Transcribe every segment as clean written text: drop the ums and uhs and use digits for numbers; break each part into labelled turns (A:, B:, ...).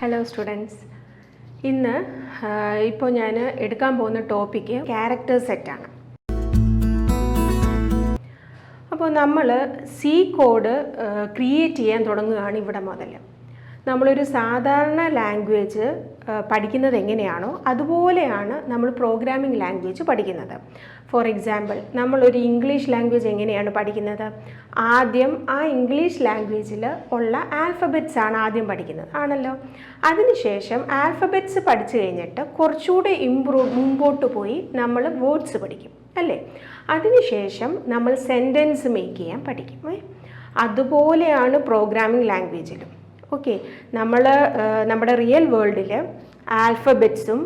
A: Hello students, ഇന്ന് ഇപ്പോൾ ഞാൻ എടുക്കാൻ പോകുന്ന ടോപ്പിക്ക് ക്യാരക്ടർ സെറ്റാണ്. അപ്പോൾ നമ്മൾ സി കോഡ് ക്രിയേറ്റ് ചെയ്യാൻ തുടങ്ങുകയാണ് ഇവിടെ മുതൽ. നമ്മളൊരു സാധാരണ ലാംഗ്വേജ് പഠിക്കുന്നത് എങ്ങനെയാണോ അതുപോലെയാണ് നമ്മൾ പ്രോഗ്രാമിംഗ് ലാംഗ്വേജ് പഠിക്കുന്നത്. ഫോർ എക്സാമ്പിൾ, നമ്മളൊരു ഇംഗ്ലീഷ് ലാംഗ്വേജ് എങ്ങനെയാണ് പഠിക്കുന്നത്? ആദ്യം ആ ഇംഗ്ലീഷ് ലാംഗ്വേജിൽ ഉള്ള ആൽഫബറ്റ്സ് ആണ് ആദ്യം പഠിക്കുന്നത്, ആണല്ലോ. അതിനുശേഷം ആൽഫബറ്റ്സ് പഠിച്ചു കഴിഞ്ഞിട്ട് കുറച്ചുകൂടെ മുമ്പോട്ട് പോയി നമ്മൾ വേർഡ്സ് പഠിക്കും, അല്ലേ? അതിനുശേഷം നമ്മൾ സെൻറ്റൻസ് മേക്ക് ചെയ്യാൻ പഠിക്കും. അതുപോലെയാണ് പ്രോഗ്രാമിംഗ് ലാംഗ്വേജിലും. ഓക്കെ, നമ്മുടെ റിയൽ വേൾഡിൽ ആൽഫബറ്റ്സും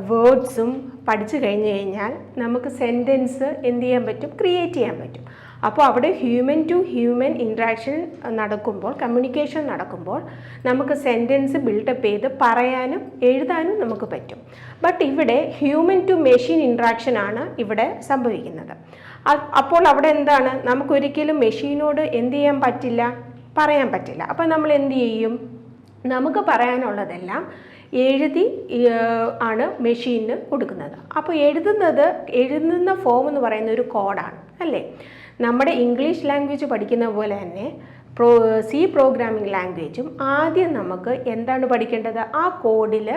A: വേർഡ്സും പഠിച്ചു കഴിഞ്ഞ് കഴിഞ്ഞാൽ നമുക്ക് സെൻറ്റൻസ് എന്ത് ചെയ്യാൻ പറ്റും? ക്രിയേറ്റ് ചെയ്യാൻ പറ്റും. അപ്പോൾ അവിടെ ഹ്യൂമൻ ടു ഹ്യൂമൻ ഇൻട്രാക്ഷൻ നടക്കുമ്പോൾ, കമ്മ്യൂണിക്കേഷൻ നടക്കുമ്പോൾ നമുക്ക് സെൻറ്റൻസ് ബിൽഡപ്പ് ചെയ്ത് പറയാനും എഴുതാനും നമുക്ക് പറ്റും. ബട്ട് ഇവിടെ ഹ്യൂമൻ ടു മെഷീൻ ഇൻട്രാക്ഷൻ ആണ് ഇവിടെ സംഭവിക്കുന്നത്. അപ്പോൾ അവിടെ എന്താണ്? നമുക്കൊരിക്കലും മെഷീനോട് എന്ത് ചെയ്യാൻ പറ്റില്ല? പറയാൻ പറ്റില്ല. അപ്പോൾ നമ്മൾ എന്ത് ചെയ്യും? നമുക്ക് പറയാനുള്ളതെല്ലാം എഴുതി ആണ് മെഷീനിന് കൊടുക്കുന്നത്. അപ്പോൾ എഴുതുന്ന ഫോം എന്ന് പറയുന്ന ഒരു കോഡാണ്, അല്ലേ? നമ്മുടെ ഇംഗ്ലീഷ് ലാംഗ്വേജ് പഠിക്കുന്ന പോലെ തന്നെ സി പ്രോഗ്രാമിംഗ് ലാംഗ്വേജും ആദ്യം നമുക്ക് എന്താണ് പഠിക്കേണ്ടത്? ആ കോഡിൽ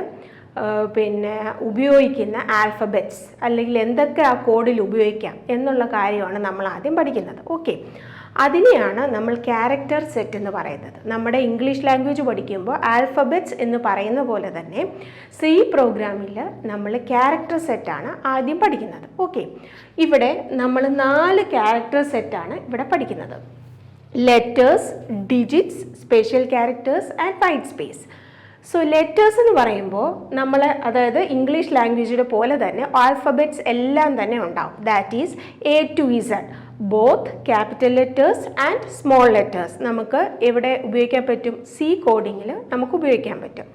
A: ഉപയോഗിക്കുന്ന ആൽഫബറ്റ്സ് അല്ലെങ്കിൽ എന്തൊക്കെ ആ കോഡിൽ ഉപയോഗിക്കാം എന്നുള്ള കാര്യമാണ് നമ്മൾ ആദ്യം പഠിക്കുന്നത്. ഓക്കെ, അതിനെയാണ് നമ്മൾ ക്യാരക്ടർ സെറ്റ് എന്ന് പറയുന്നത്. നമ്മുടെ ഇംഗ്ലീഷ് ലാംഗ്വേജ് പഠിക്കുമ്പോൾ ആൽഫബറ്റ്സ് എന്ന് പറയുന്ന പോലെ തന്നെ സി പ്രോഗ്രാമിൽ നമ്മൾ ക്യാരക്ടർ സെറ്റാണ് ആദ്യം പഠിക്കുന്നത്. ഓക്കെ, ഇവിടെ നമ്മൾ 4 ക്യാരക്ടർ സെറ്റാണ് ഇവിടെ പഠിക്കുന്നത്. Letters, digits, special characters and white space. So letters എന്ന് പറയുമ്പോൾ അതായത് ഇംഗ്ലീഷ് ലാംഗ്വേജിലെ പോലെ തന്നെ ആൽഫബറ്റ്സ് എല്ലാം തന്നെ ഉണ്ടാവും. That is A to Z, both capital letters and small letters നമുക്ക് എവിടെ ഉപയോഗിക്കാൻ പറ്റും? സി കോഡിങ്ങിൽ നമുക്ക് ഉപയോഗിക്കാൻ പറ്റും.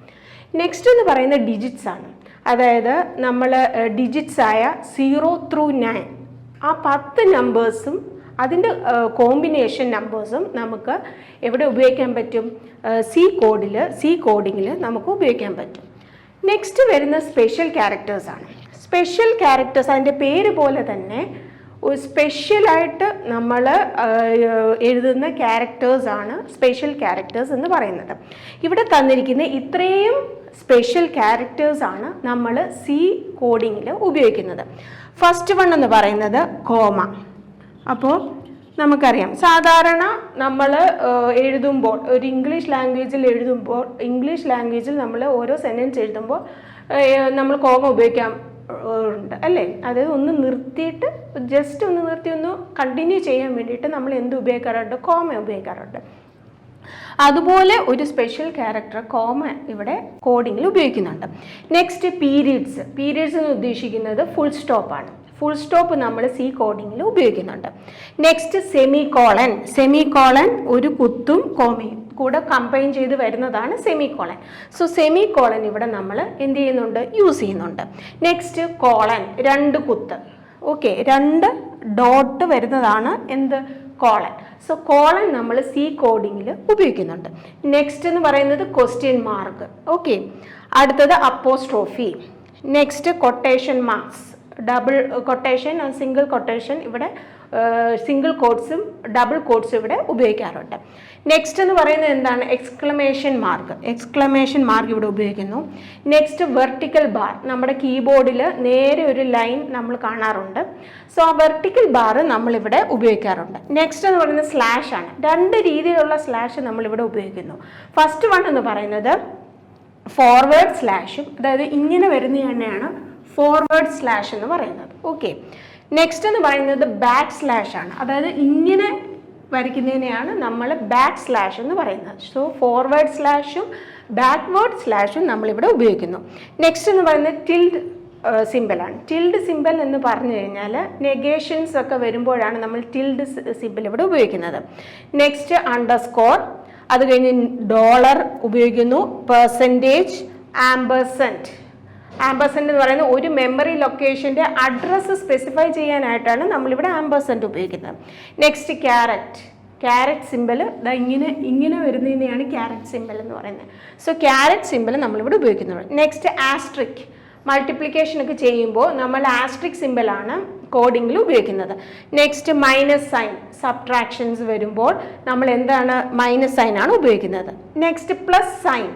A: നെക്സ്റ്റ് എന്ന് പറയുന്ന ഡിജിറ്റ്സ് ആണ്. അതായത് നമ്മൾ ഡിജിറ്റ്സ് ആയ 0 through 9 ആ 10 നമ്പേഴ്സും അതിൻ്റെ കോമ്പിനേഷൻ നമ്പേഴ്സും നമുക്ക് എവിടെ ഉപയോഗിക്കാൻ പറ്റും? സി കോഡിങ്ങിൽ നമുക്ക് ഉപയോഗിക്കാൻ പറ്റും. നെക്സ്റ്റ് വരുന്ന സ്പെഷ്യൽ ക്യാരക്ടേഴ്സ് ആണ്. സ്പെഷ്യൽ ക്യാരക്ടേഴ്സ് അതിൻ്റെ പേര് പോലെ തന്നെ ഒരു സ്പെഷ്യലായിട്ട് നമ്മൾ എഴുതുന്ന ക്യാരക്ടേഴ്സ് ആണ് സ്പെഷ്യൽ ക്യാരക്ടേഴ്സ് എന്ന് പറയുന്നത്. ഇവിടെ തന്നിരിക്കുന്ന ഇത്രയും സ്പെഷ്യൽ ക്യാരക്ടേഴ്സ് ആണ് നമ്മൾ സി കോഡിങ്ങിൽ ഉപയോഗിക്കുന്നത്. ഫസ്റ്റ് വൺ എന്ന് പറയുന്നത് കോമ. അപ്പോൾ നമുക്കറിയാം, സാധാരണ നമ്മൾ എഴുതുമ്പോൾ ഒരു ഇംഗ്ലീഷ് ലാംഗ്വേജിൽ നമ്മൾ ഓരോ സെൻറ്റൻസ് എഴുതുമ്പോൾ നമ്മൾ കോമ ഉപയോഗിക്കാം ഉണ്ട്, അല്ലേ? അതായത് ഒന്ന് നിർത്തിയിട്ട് ജസ്റ്റ് ഒന്ന് നിർത്തി ഒന്ന് കണ്ടിന്യൂ ചെയ്യാൻ വേണ്ടിയിട്ട് നമ്മൾ എന്ത് ഉപയോഗിക്കാറുണ്ട്? കോമ ഉപയോഗിക്കാറുണ്ട്. അതുപോലെ ഒരു സ്പെഷ്യൽ ക്യാരക്ടർ കോമ ഇവിടെ കോഡിങ്ങിൽ ഉപയോഗിക്കുന്നുണ്ട്. നെക്സ്റ്റ് പീരീഡ്സ് എന്ന് ഉദ്ദേശിക്കുന്നത് ഫുൾ സ്റ്റോപ്പാണ്. ഫുൾ സ്റ്റോപ്പ് നമ്മൾ സി കോഡിങ്ങിൽ ഉപയോഗിക്കുന്നുണ്ട്. നെക്സ്റ്റ് സെമികോളൻ ഒരു കുത്തും കോമയും കൂടെ കമ്പൈൻ ചെയ്ത് വരുന്നതാണ് സെമികോളൻ. സോ സെമികോളൻ ഇവിടെ നമ്മൾ എന്ത് ചെയ്യുന്നുണ്ട്? യൂസ് ചെയ്യുന്നുണ്ട്. നെക്സ്റ്റ് കോളൻ, 2 കുത്ത്. ഓക്കെ, 2 ഡോട്ട് വരുന്നതാണ് എന്ത്? കോളൻ. സോ കോളൻ നമ്മൾ സി കോഡിങ്ങിൽ ഉപയോഗിക്കുന്നുണ്ട്. നെക്സ്റ്റ് എന്ന് പറയുന്നത് ക്വസ്റ്റ്യൻ മാർക്ക്. ഓക്കെ, അടുത്തത് apostrophe. Next quotation marks, double quotation, single quotation, ഇവിടെ സിംഗിൾ കോട്ട്സും ഡബിൾ കോട്ട്സും ഇവിടെ ഉപയോഗിക്കാറുണ്ട്. നെക്സ്റ്റ് എന്ന് പറയുന്നത് എന്താണ്? എക്സ്ക്ലമേഷൻ മാർക്ക് ഇവിടെ ഉപയോഗിക്കുന്നു. നെക്സ്റ്റ് വെർട്ടിക്കൽ ബാർ, നമ്മുടെ കീബോർഡിൽ നേരെ ഒരു ലൈൻ നമ്മൾ കാണാറുണ്ട്. സോ ആ വെർട്ടിക്കൽ ബാർ നമ്മളിവിടെ ഉപയോഗിക്കാറുണ്ട്. നെക്സ്റ്റ് എന്ന് പറയുന്നത് സ്ലാഷ് ആണ്. 2 രീതിയിലുള്ള സ്ലാഷ് നമ്മളിവിടെ ഉപയോഗിക്കുന്നു. ഫസ്റ്റ് വൺ എന്ന് പറയുന്നത് ഫോർവേഡ് സ്ലാഷും, അതായത് ഇങ്ങനെ വരുന്ന തന്നെയാണ് ഫോർവേഡ് സ്ലാഷ് എന്ന് പറയുന്നത്. ഓക്കെ, നെക്സ്റ്റ് എന്ന് പറയുന്നത് ബാക്ക് സ്ലാഷ് ആണ്. അതായത് ഇങ്ങനെ വരയ്ക്കുന്നതിനെയാണ് നമ്മൾ ബാക്ക് സ്ലാഷ് എന്ന് പറയുന്നത്. സോ ഫോർവേഡ് സ്ലാഷും ബാക്ക്വേർഡ് സ്ലാഷും നമ്മളിവിടെ ഉപയോഗിക്കുന്നു. നെക്സ്റ്റ് എന്ന് പറയുന്നത് ടിൽഡ് സിമ്പിളാണ്. ടിൽഡ് സിമ്പിൾ എന്ന് പറഞ്ഞു കഴിഞ്ഞാൽ നെഗേഷൻസ് ഒക്കെ വരുമ്പോഴാണ് നമ്മൾ ടിൽഡ് സിമ്പിൾ ഇവിടെ ഉപയോഗിക്കുന്നത്. നെക്സ്റ്റ് അണ്ടർസ്കോർ, അത് കഴിഞ്ഞ് ഡോളർ ഉപയോഗിക്കുന്നു. പെർസെൻറ്റേജ്, ആംപർസെൻറ്റ് എന്ന് പറയുന്നത് ഒരു മെമ്മറി ലൊക്കേഷൻ്റെ അഡ്രസ്സ് സ്പെസിഫൈ ചെയ്യാനായിട്ടാണ് നമ്മളിവിടെ ആംപർസെൻറ്റ് ഉപയോഗിക്കുന്നത്. നെക്സ്റ്റ് ക്യാരറ്റ്, ക്യാരറ്റ് സിമ്പിൾ ഇങ്ങനെ വരുന്നതിനെയാണ് ക്യാരറ്റ് സിമ്പിൾ എന്ന് പറയുന്നത്. സോ ക്യാരറ്റ് സിമ്പിൾ നമ്മളിവിടെ ഉപയോഗിക്കുന്നുണ്ട്. നെക്സ്റ്റ് ആസ്ട്രിക്, മൾട്ടിപ്ലിക്കേഷൻ ഒക്കെ ചെയ്യുമ്പോൾ നമ്മൾ ആസ്ട്രിക് സിമ്പിളാണ് കോഡിങ്ങിൽ ഉപയോഗിക്കുന്നത്. നെക്സ്റ്റ് മൈനസ് സൈൻ, സബ്ട്രാക്ഷൻസ് വരുമ്പോൾ നമ്മൾ എന്താണ് മൈനസ് സൈൻ ആണ് ഉപയോഗിക്കുന്നത്. Next plus sign,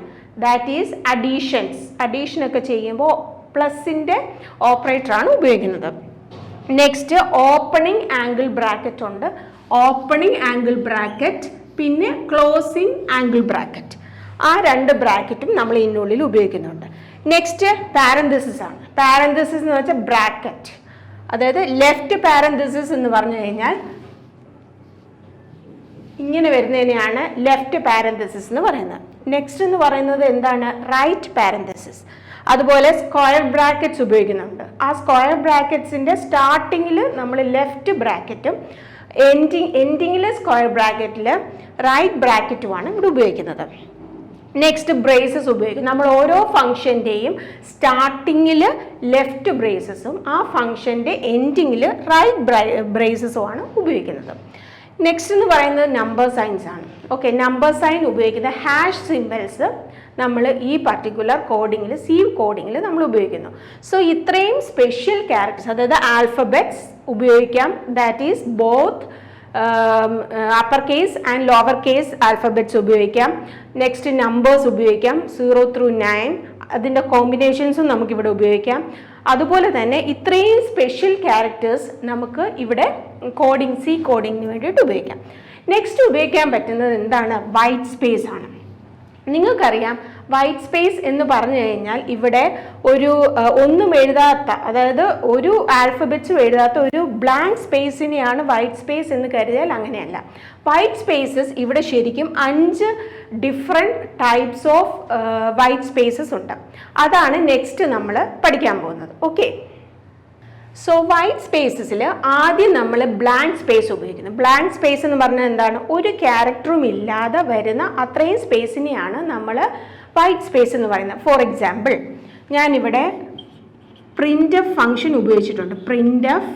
A: that is additions, addition ഒക്കെ ചെയ്യുമ്പോൾ പ്ലസിൻ്റെ ഓപ്പറേറ്ററാണ് ഉപയോഗിക്കുന്നത്. നെക്സ്റ്റ് ഓപ്പണിംഗ് ആംഗിൾ ബ്രാക്കറ്റ് ഉണ്ട്, ഓപ്പണിംഗ് ആംഗിൾ ബ്രാക്കറ്റ് പിന്നെ ക്ലോസിംഗ് ആംഗിൾ ബ്രാക്കറ്റ്, ആ രണ്ട് ബ്രാക്കറ്റും നമ്മൾ ഇതിനുള്ളിൽ ഉപയോഗിക്കുന്നുണ്ട്. നെക്സ്റ്റ് പാരന്തസിസ് ആണ്. പാരന്തസിസ് എന്ന് വെച്ചാൽ ബ്രാക്കറ്റ്, അതായത് ലെഫ്റ്റ് പാരന്തസിസ് എന്ന് പറഞ്ഞു കഴിഞ്ഞാൽ ഇങ്ങനെ വരുന്നതിനെയാണ് ലെഫ്റ്റ് പാരന്തസിസ് എന്ന് പറയുന്നത്. നെക്സ്റ്റ് എന്ന് പറയുന്നത് എന്താണ് റൈറ്റ് പാരന്തസിസ്. അതുപോലെ സ്ക്വയർ ബ്രാക്കറ്റ്സ് ഉപയോഗിക്കുന്നുണ്ട്. ആ സ്ക്വയർ ബ്രാക്കറ്റ്സിൻ്റെ സ്റ്റാർട്ടിങ്ങിൽ നമ്മൾ ലെഫ്റ്റ് ബ്രാക്കറ്റും എൻഡിങ്ങിൽ സ്ക്വയർ ബ്രാക്കറ്റിൽ റൈറ്റ് ബ്രാക്കറ്റുമാണ് ഇവിടെ ഉപയോഗിക്കുന്നത്. നെക്സ്റ്റ് ബ്രേസസ് ഉപയോഗിക്കും. നമ്മൾ ഓരോ ഫംഗ്ഷൻ്റെയും സ്റ്റാർട്ടിങ്ങിൽ ലെഫ്റ്റ് ബ്രേസസും ആ ഫംഗ്ഷൻ്റെ എൻഡിങ്ങിൽ റൈറ്റ് ബ്രേസസുമാണ് ഉപയോഗിക്കുന്നത്. നെക്സ്റ്റ് എന്ന് പറയുന്നത് നമ്പർ സൈൻസ് ആണ്. ഓക്കെ, നമ്പർ സൈൻ ഉപയോഗിക്കുന്ന ഹാഷ് സിംബൽസ് നമ്മൾ ഈ പർട്ടിക്കുലർ കോഡിങ്ങിൽ കോഡിങ്ങിൽ നമ്മൾ ഉപയോഗിക്കുന്നു. സോ ഇത്രയും സ്പെഷ്യൽ ക്യാരക്ടേഴ്സ്, അതായത് ആൽഫബറ്റ്സ് ഉപയോഗിക്കാം, that is both upper case and lower case alphabets ഉപയോഗിക്കാം. നെക്സ്റ്റ് നമ്പേഴ്സ് ഉപയോഗിക്കാം 0 through 9, അതിൻ്റെ കോമ്പിനേഷൻസും നമുക്കിവിടെ ഉപയോഗിക്കാം. അതുപോലെ തന്നെ ഇത്രയും സ്പെഷ്യൽ ക്യാരക്ടേഴ്സ് നമുക്ക് ഇവിടെ കോഡിങ്ങിന് വേണ്ടിയിട്ട് ഉപയോഗിക്കാം. നെക്സ്റ്റ് ഉപയോഗിക്കാൻ പറ്റുന്നത് എന്താണ്? വൈറ്റ് സ്പേസ് ആണ്. നിങ്ങൾക്കറിയാം വൈറ്റ് സ്പേസ് എന്ന് പറഞ്ഞു കഴിഞ്ഞാൽ ഇവിടെ ഒന്നും എഴുതാത്ത, അതായത് ഒരു ആൽഫബറ്റ്സും എഴുതാത്ത ഒരു ബ്ലാങ്ക് സ്പേസിനെയാണ് വൈറ്റ് സ്പേസ് എന്ന് കരുതിയാൽ അങ്ങനെയല്ല. വൈറ്റ് സ്പേസസ് ഇവിടെ ശരിക്കും 5 different types of white spaces ഉണ്ട്. അതാണ് നെക്സ്റ്റ് നമ്മൾ പഠിക്കാൻ പോകുന്നത്. ഓക്കെ, സോ വൈറ്റ് സ്പേസസിൽ ആദ്യം നമ്മൾ ബ്ലാങ്ക് സ്പേസ് ഉപയോഗിക്കുന്നത്. ബ്ലാങ്ക് സ്പേസ് എന്ന് പറഞ്ഞാൽ എന്താണ്? ഒരു ക്യാരക്ടറും ഇല്ലാതെ വരുന്ന അത്രയും സ്പേസിനെയാണ് നമ്മൾ വൈറ്റ് സ്പേസ് എന്ന് പറയുന്നത്. ഫോർ എക്സാമ്പിൾ, ഞാനിവിടെ പ്രിൻ്റ് എഫ് ഫംഗ്ഷൻ ഉപയോഗിച്ചിട്ടുണ്ട്. Print f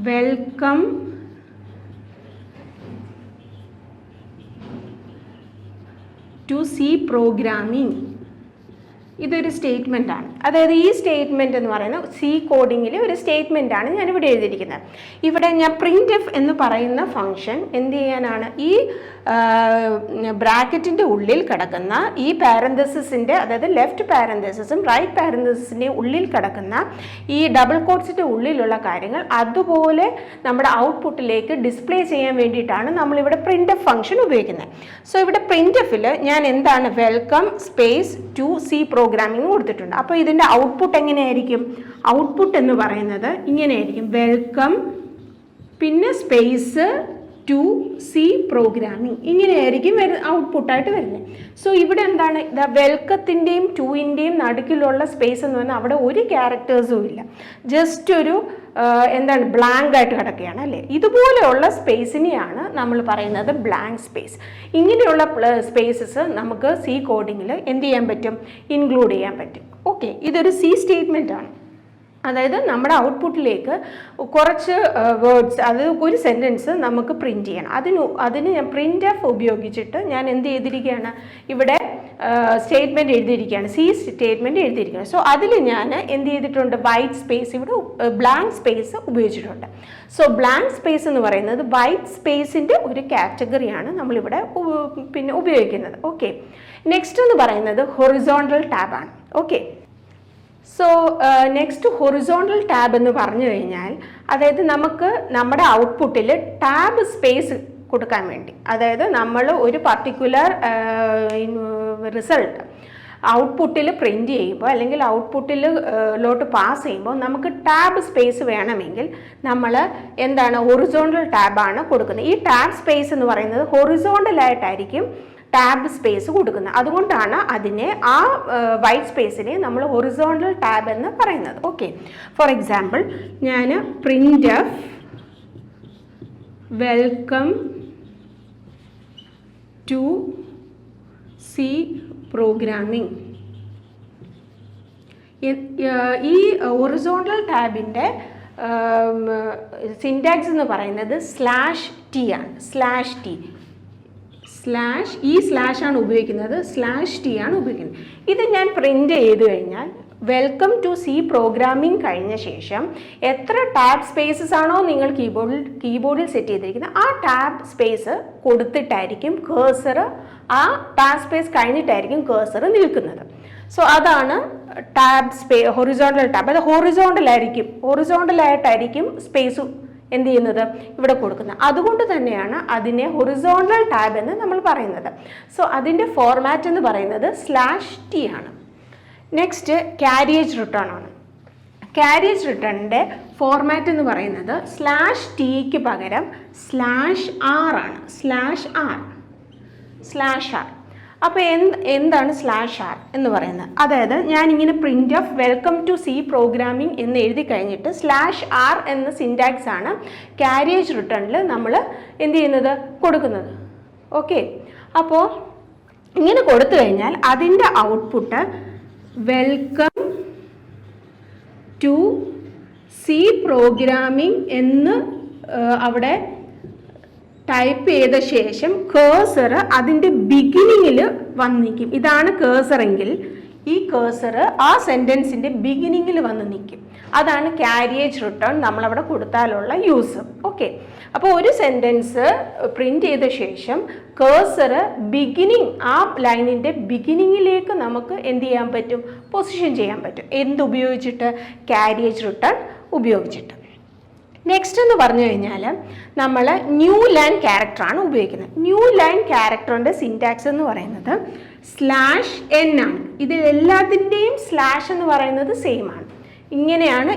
A: welcome to C programming, ഇതൊരു സ്റ്റേറ്റ്മെൻ്റ് ആണ്. അതായത് ഈ സ്റ്റേറ്റ്മെൻറ്റ് എന്ന് പറയുന്നത് സി കോഡിങ്ങിൽ ഒരു സ്റ്റേറ്റ്മെൻ്റ് ആണ് ഞാനിവിടെ എഴുതിയിരിക്കുന്നത്. ഇവിടെ ഞാൻ പ്രിൻ്റ് എഫ് എന്ന് പറയുന്ന ഫംഗ്ഷൻ എന്ത് ചെയ്യാനാണ്? ഈ ബ്രാക്കറ്റിൻ്റെ ഉള്ളിൽ കിടക്കുന്ന ഈ പാരന്തസിസിൻ്റെ, അതായത് ലെഫ്റ്റ് പാരന്തസിസും റൈറ്റ് പാരന്തസിൻ്റെ ഉള്ളിൽ കിടക്കുന്ന ഈ ഡബിൾ കോട്ട്സിൻ്റെ ഉള്ളിലുള്ള കാര്യങ്ങൾ അതുപോലെ നമ്മുടെ ഔട്ട്പുട്ടിലേക്ക് ഡിസ്പ്ലേ ചെയ്യാൻ വേണ്ടിയിട്ടാണ് നമ്മളിവിടെ പ്രിൻ്റ് എഫ് ഫംഗ്ഷൻ ഉപയോഗിക്കുന്നത്. സോ ഇവിടെ പ്രിൻ്റ് എഫിൽ ഞാൻ എന്താണ് welcome space to C programming കൊടുത്തിട്ടുണ്ട്. അപ്പോൾ ഇതിൻ്റെ ഔട്ട്പുട്ട് എങ്ങനെയായിരിക്കും? ഔട്ട്പുട്ട് എന്ന് പറയുന്നത് ഇങ്ങനെയായിരിക്കും, വെൽക്കം പിന്നെ സ്പേസ് ടു സി പ്രോഗ്രാമിംഗ്, ഇങ്ങനെയായിരിക്കും ഔട്ട്പുട്ടായിട്ട് വരുന്നത്. സോ ഇവിടെ എന്താണ്? വെൽക്കത്തിൻ്റെയും ടൂവിൻ്റെയും നടുക്കിലുള്ള സ്പേസ് എന്ന് പറഞ്ഞാൽ അവിടെ ഒരു ക്യാരക്ടേഴ്സും ഇല്ല, ജസ്റ്റ് ഒരു എന്താണ് ബ്ലാങ്ക് ആയിട്ട് കിടക്കുകയാണ് അല്ലേ. ഇതുപോലെയുള്ള സ്പേസിനെയാണ് നമ്മൾ പറയുന്നത് ബ്ലാങ്ക് സ്പേസ്. ഇങ്ങനെയുള്ള സ്പേസസ് നമുക്ക് സി കോഡിങ്ങിൽ എന്ത് ചെയ്യാൻ പറ്റും? ഇൻക്ലൂഡ് ചെയ്യാൻ പറ്റും. ഓക്കെ, ഇതൊരു സി സ്റ്റേറ്റ്മെൻ്റ് ആണ്. അതായത് നമ്മുടെ ഔട്ട്പുട്ടിലേക്ക് കുറച്ച് വേർഡ്സ്, അത് ഒരു സെൻറ്റൻസ് നമുക്ക് പ്രിൻറ്റ് ചെയ്യണം. അതിന് ഞാൻ പ്രിൻ്റ് എഫ് ഉപയോഗിച്ചിട്ട് ഞാൻ എന്ത് ചെയ്തിരിക്കുകയാണ്? ഇവിടെ സ്റ്റേറ്റ്മെൻറ്റ് എഴുതിയിരിക്കുകയാണ്, സി സ്റ്റേറ്റ്മെൻറ്റ് എഴുതിയിരിക്കുകയാണ്. സോ അതിൽ ഞാൻ എന്ത് ചെയ്തിട്ടുണ്ട്? വൈറ്റ് സ്പേസ്, ഇവിടെ ബ്ലാങ്ക് സ്പേസ് ഉപയോഗിച്ചിട്ടുണ്ട്. സോ ബ്ലാങ്ക് സ്പേസ് എന്ന് പറയുന്നത് വൈറ്റ് സ്പേസിൻ്റെ ഒരു കാറ്റഗറിയാണ് നമ്മളിവിടെ പിന്നെ ഉപയോഗിക്കുന്നത്. ഓക്കെ, നെക്സ്റ്റ് എന്ന് പറയുന്നത് ഹൊറിസോണ്ടൽ ടാബാണ്. Okay, so next horizontal tab എന്ന് പറഞ്ഞു കഴിഞ്ഞാൽ, അതായത് നമുക്ക് നമ്മുടെ ഔട്ട്പുട്ടിൽ ടാബ് സ്പേസ് കൊടുക്കാൻ വേണ്ടി, അതായത് നമ്മൾ ഒരു പർട്ടിക്കുലർ റിസൾട്ട് ഔട്ട്പുട്ടിൽ പ്രിൻ്റ് ചെയ്യുമ്പോൾ അല്ലെങ്കിൽ ഔട്ട്പുട്ടിലോട്ട് പാസ് ചെയ്യുമ്പോൾ നമുക്ക് ടാബ് സ്പേസ് വേണമെങ്കിൽ നമ്മൾ എന്താണ് ഹൊറിസോണ്ടൽ ടാബാണ് കൊടുക്കുന്നത്. ഈ ടാബ് സ്പേസ് എന്ന് പറയുന്നത് ഹൊറിസോണ്ടലായിട്ടായിരിക്കും ടാബ് സ്പേസ് കൊടുക്കുന്നത്. അതുകൊണ്ടാണ് അതിനെ ആ വൈറ്റ് സ്പേസിനെ നമ്മൾ ഹൊറിസോണ്ടൽ ടാബ് എന്ന് പറയുന്നത്. ഓക്കെ, ഫോർ എക്സാമ്പിൾ ഞാൻ print f welcome to C programming, ഈ ഹൊറിസോണ്ടൽ ടാബിൻ്റെ സിൻറ്റാക്സ് എന്ന് പറയുന്നത് /t ആണ്. /t ഈ സ്ലാഷാണ് ഉപയോഗിക്കുന്നത്, /t ആണ് ഉപയോഗിക്കുന്നത്. ഇത് ഞാൻ പ്രിൻ്റ് ചെയ്ത് കഴിഞ്ഞാൽ വെൽക്കം ടു സി പ്രോഗ്രാമിംഗ് കഴിഞ്ഞ ശേഷം എത്ര ടാബ് സ്പേസസ് ആണോ നിങ്ങൾ കീബോർഡിൽ സെറ്റ് ചെയ്തിരിക്കുന്നത് ആ ടാബ് സ്പേസ് കൊടുത്തിട്ടായിരിക്കും കേഴ്സർ, ആ ടാബ് സ്പേസ് കഴിഞ്ഞിട്ടായിരിക്കും കേഴ്സർ നിൽക്കുന്നത്. സോ അതാണ് ടാബ് ഹൊറിസോണ്ടൽ ടാബ്. അത് ഹൊറിസോണ്ടലായിട്ടായിരിക്കും സ്പേസ് എന്ത് ചെയ്യുന്നത് ഇവിടെ കൊടുക്കുന്നത്. അതുകൊണ്ട് തന്നെയാണ് അതിനെ ഹൊറിസോണ്ടൽ ടാബ് എന്ന് നമ്മൾ പറയുന്നത്. സോ അതിൻ്റെ ഫോർമാറ്റ് എന്ന് പറയുന്നത് /t ആണ്. നെക്സ്റ്റ് കാരിയേജ് റിട്ടേൺ ആണ്. കാരിയേജ് റിട്ടേണിൻ്റെ ഫോർമാറ്റ് എന്ന് പറയുന്നത് /tക്ക് പകരം /r ആണ്. /r. അപ്പോൾ എന്താണ് /r എന്ന് പറയുന്നത്? അതായത് ഞാനിങ്ങനെ print of welcome to C programming എന്ന് എഴുതി കഴിഞ്ഞിട്ട് /r എന്ന സിൻറ്റാക്സ് ആണ് കാരിയേജ് റിട്ടേണിൽ നമ്മൾ എന്ത് ചെയ്യുന്നത് കൊടുക്കുന്നത്. ഓക്കെ, അപ്പോൾ ഇങ്ങനെ കൊടുത്തു കഴിഞ്ഞാൽ അതിൻ്റെ output welcome to C programming എന്ന് അവിടെ ടൈപ്പ് ചെയ്ത ശേഷം കേഴ്സർ അതിൻ്റെ ബിഗിനിങ്ങിൽ വന്ന് നിൽക്കും. ഇതാണ് കേഴ്സറെങ്കിൽ ഈ കേഴ്സർ ആ സെൻറ്റൻസിൻ്റെ ബിഗിനിങ്ങിൽ വന്ന് നിൽക്കും. അതാണ് കാരിയേജ് റിട്ടേൺ നമ്മളവിടെ കൊടുത്താലുള്ള യൂസ്. ഓക്കെ, അപ്പോൾ ഒരു സെൻറ്റൻസ് പ്രിൻ്റ് ചെയ്ത ശേഷം കേഴ്സർ ബിഗിനിങ്, ആ ലൈനിൻ്റെ ബിഗിനിങ്ങിലേക്ക് നമുക്ക് എന്ത് ചെയ്യാൻ പറ്റും, പൊസിഷൻ ചെയ്യാൻ പറ്റും. എന്തുപയോഗിച്ചിട്ട്? കാരിയേജ് റിട്ടേൺ ഉപയോഗിച്ചിട്ട്. നെക്സ്റ്റ് എന്ന് പറഞ്ഞു കഴിഞ്ഞാൽ നമ്മൾ ന്യൂ ലൈൻ ക്യാരക്ടറാണ് ഉപയോഗിക്കുന്നത്. ന്യൂ ലൈൻ ക്യാരക്ടറിൻ്റെ സിൻറ്റാക്സ് എന്ന് പറയുന്നത് /n ആണ്. ഇതിൽ എല്ലാത്തിൻ്റെയും സ്ലാഷ് എന്ന് പറയുന്നത് സെയിം ആണ്. ഇങ്ങനെയാണ്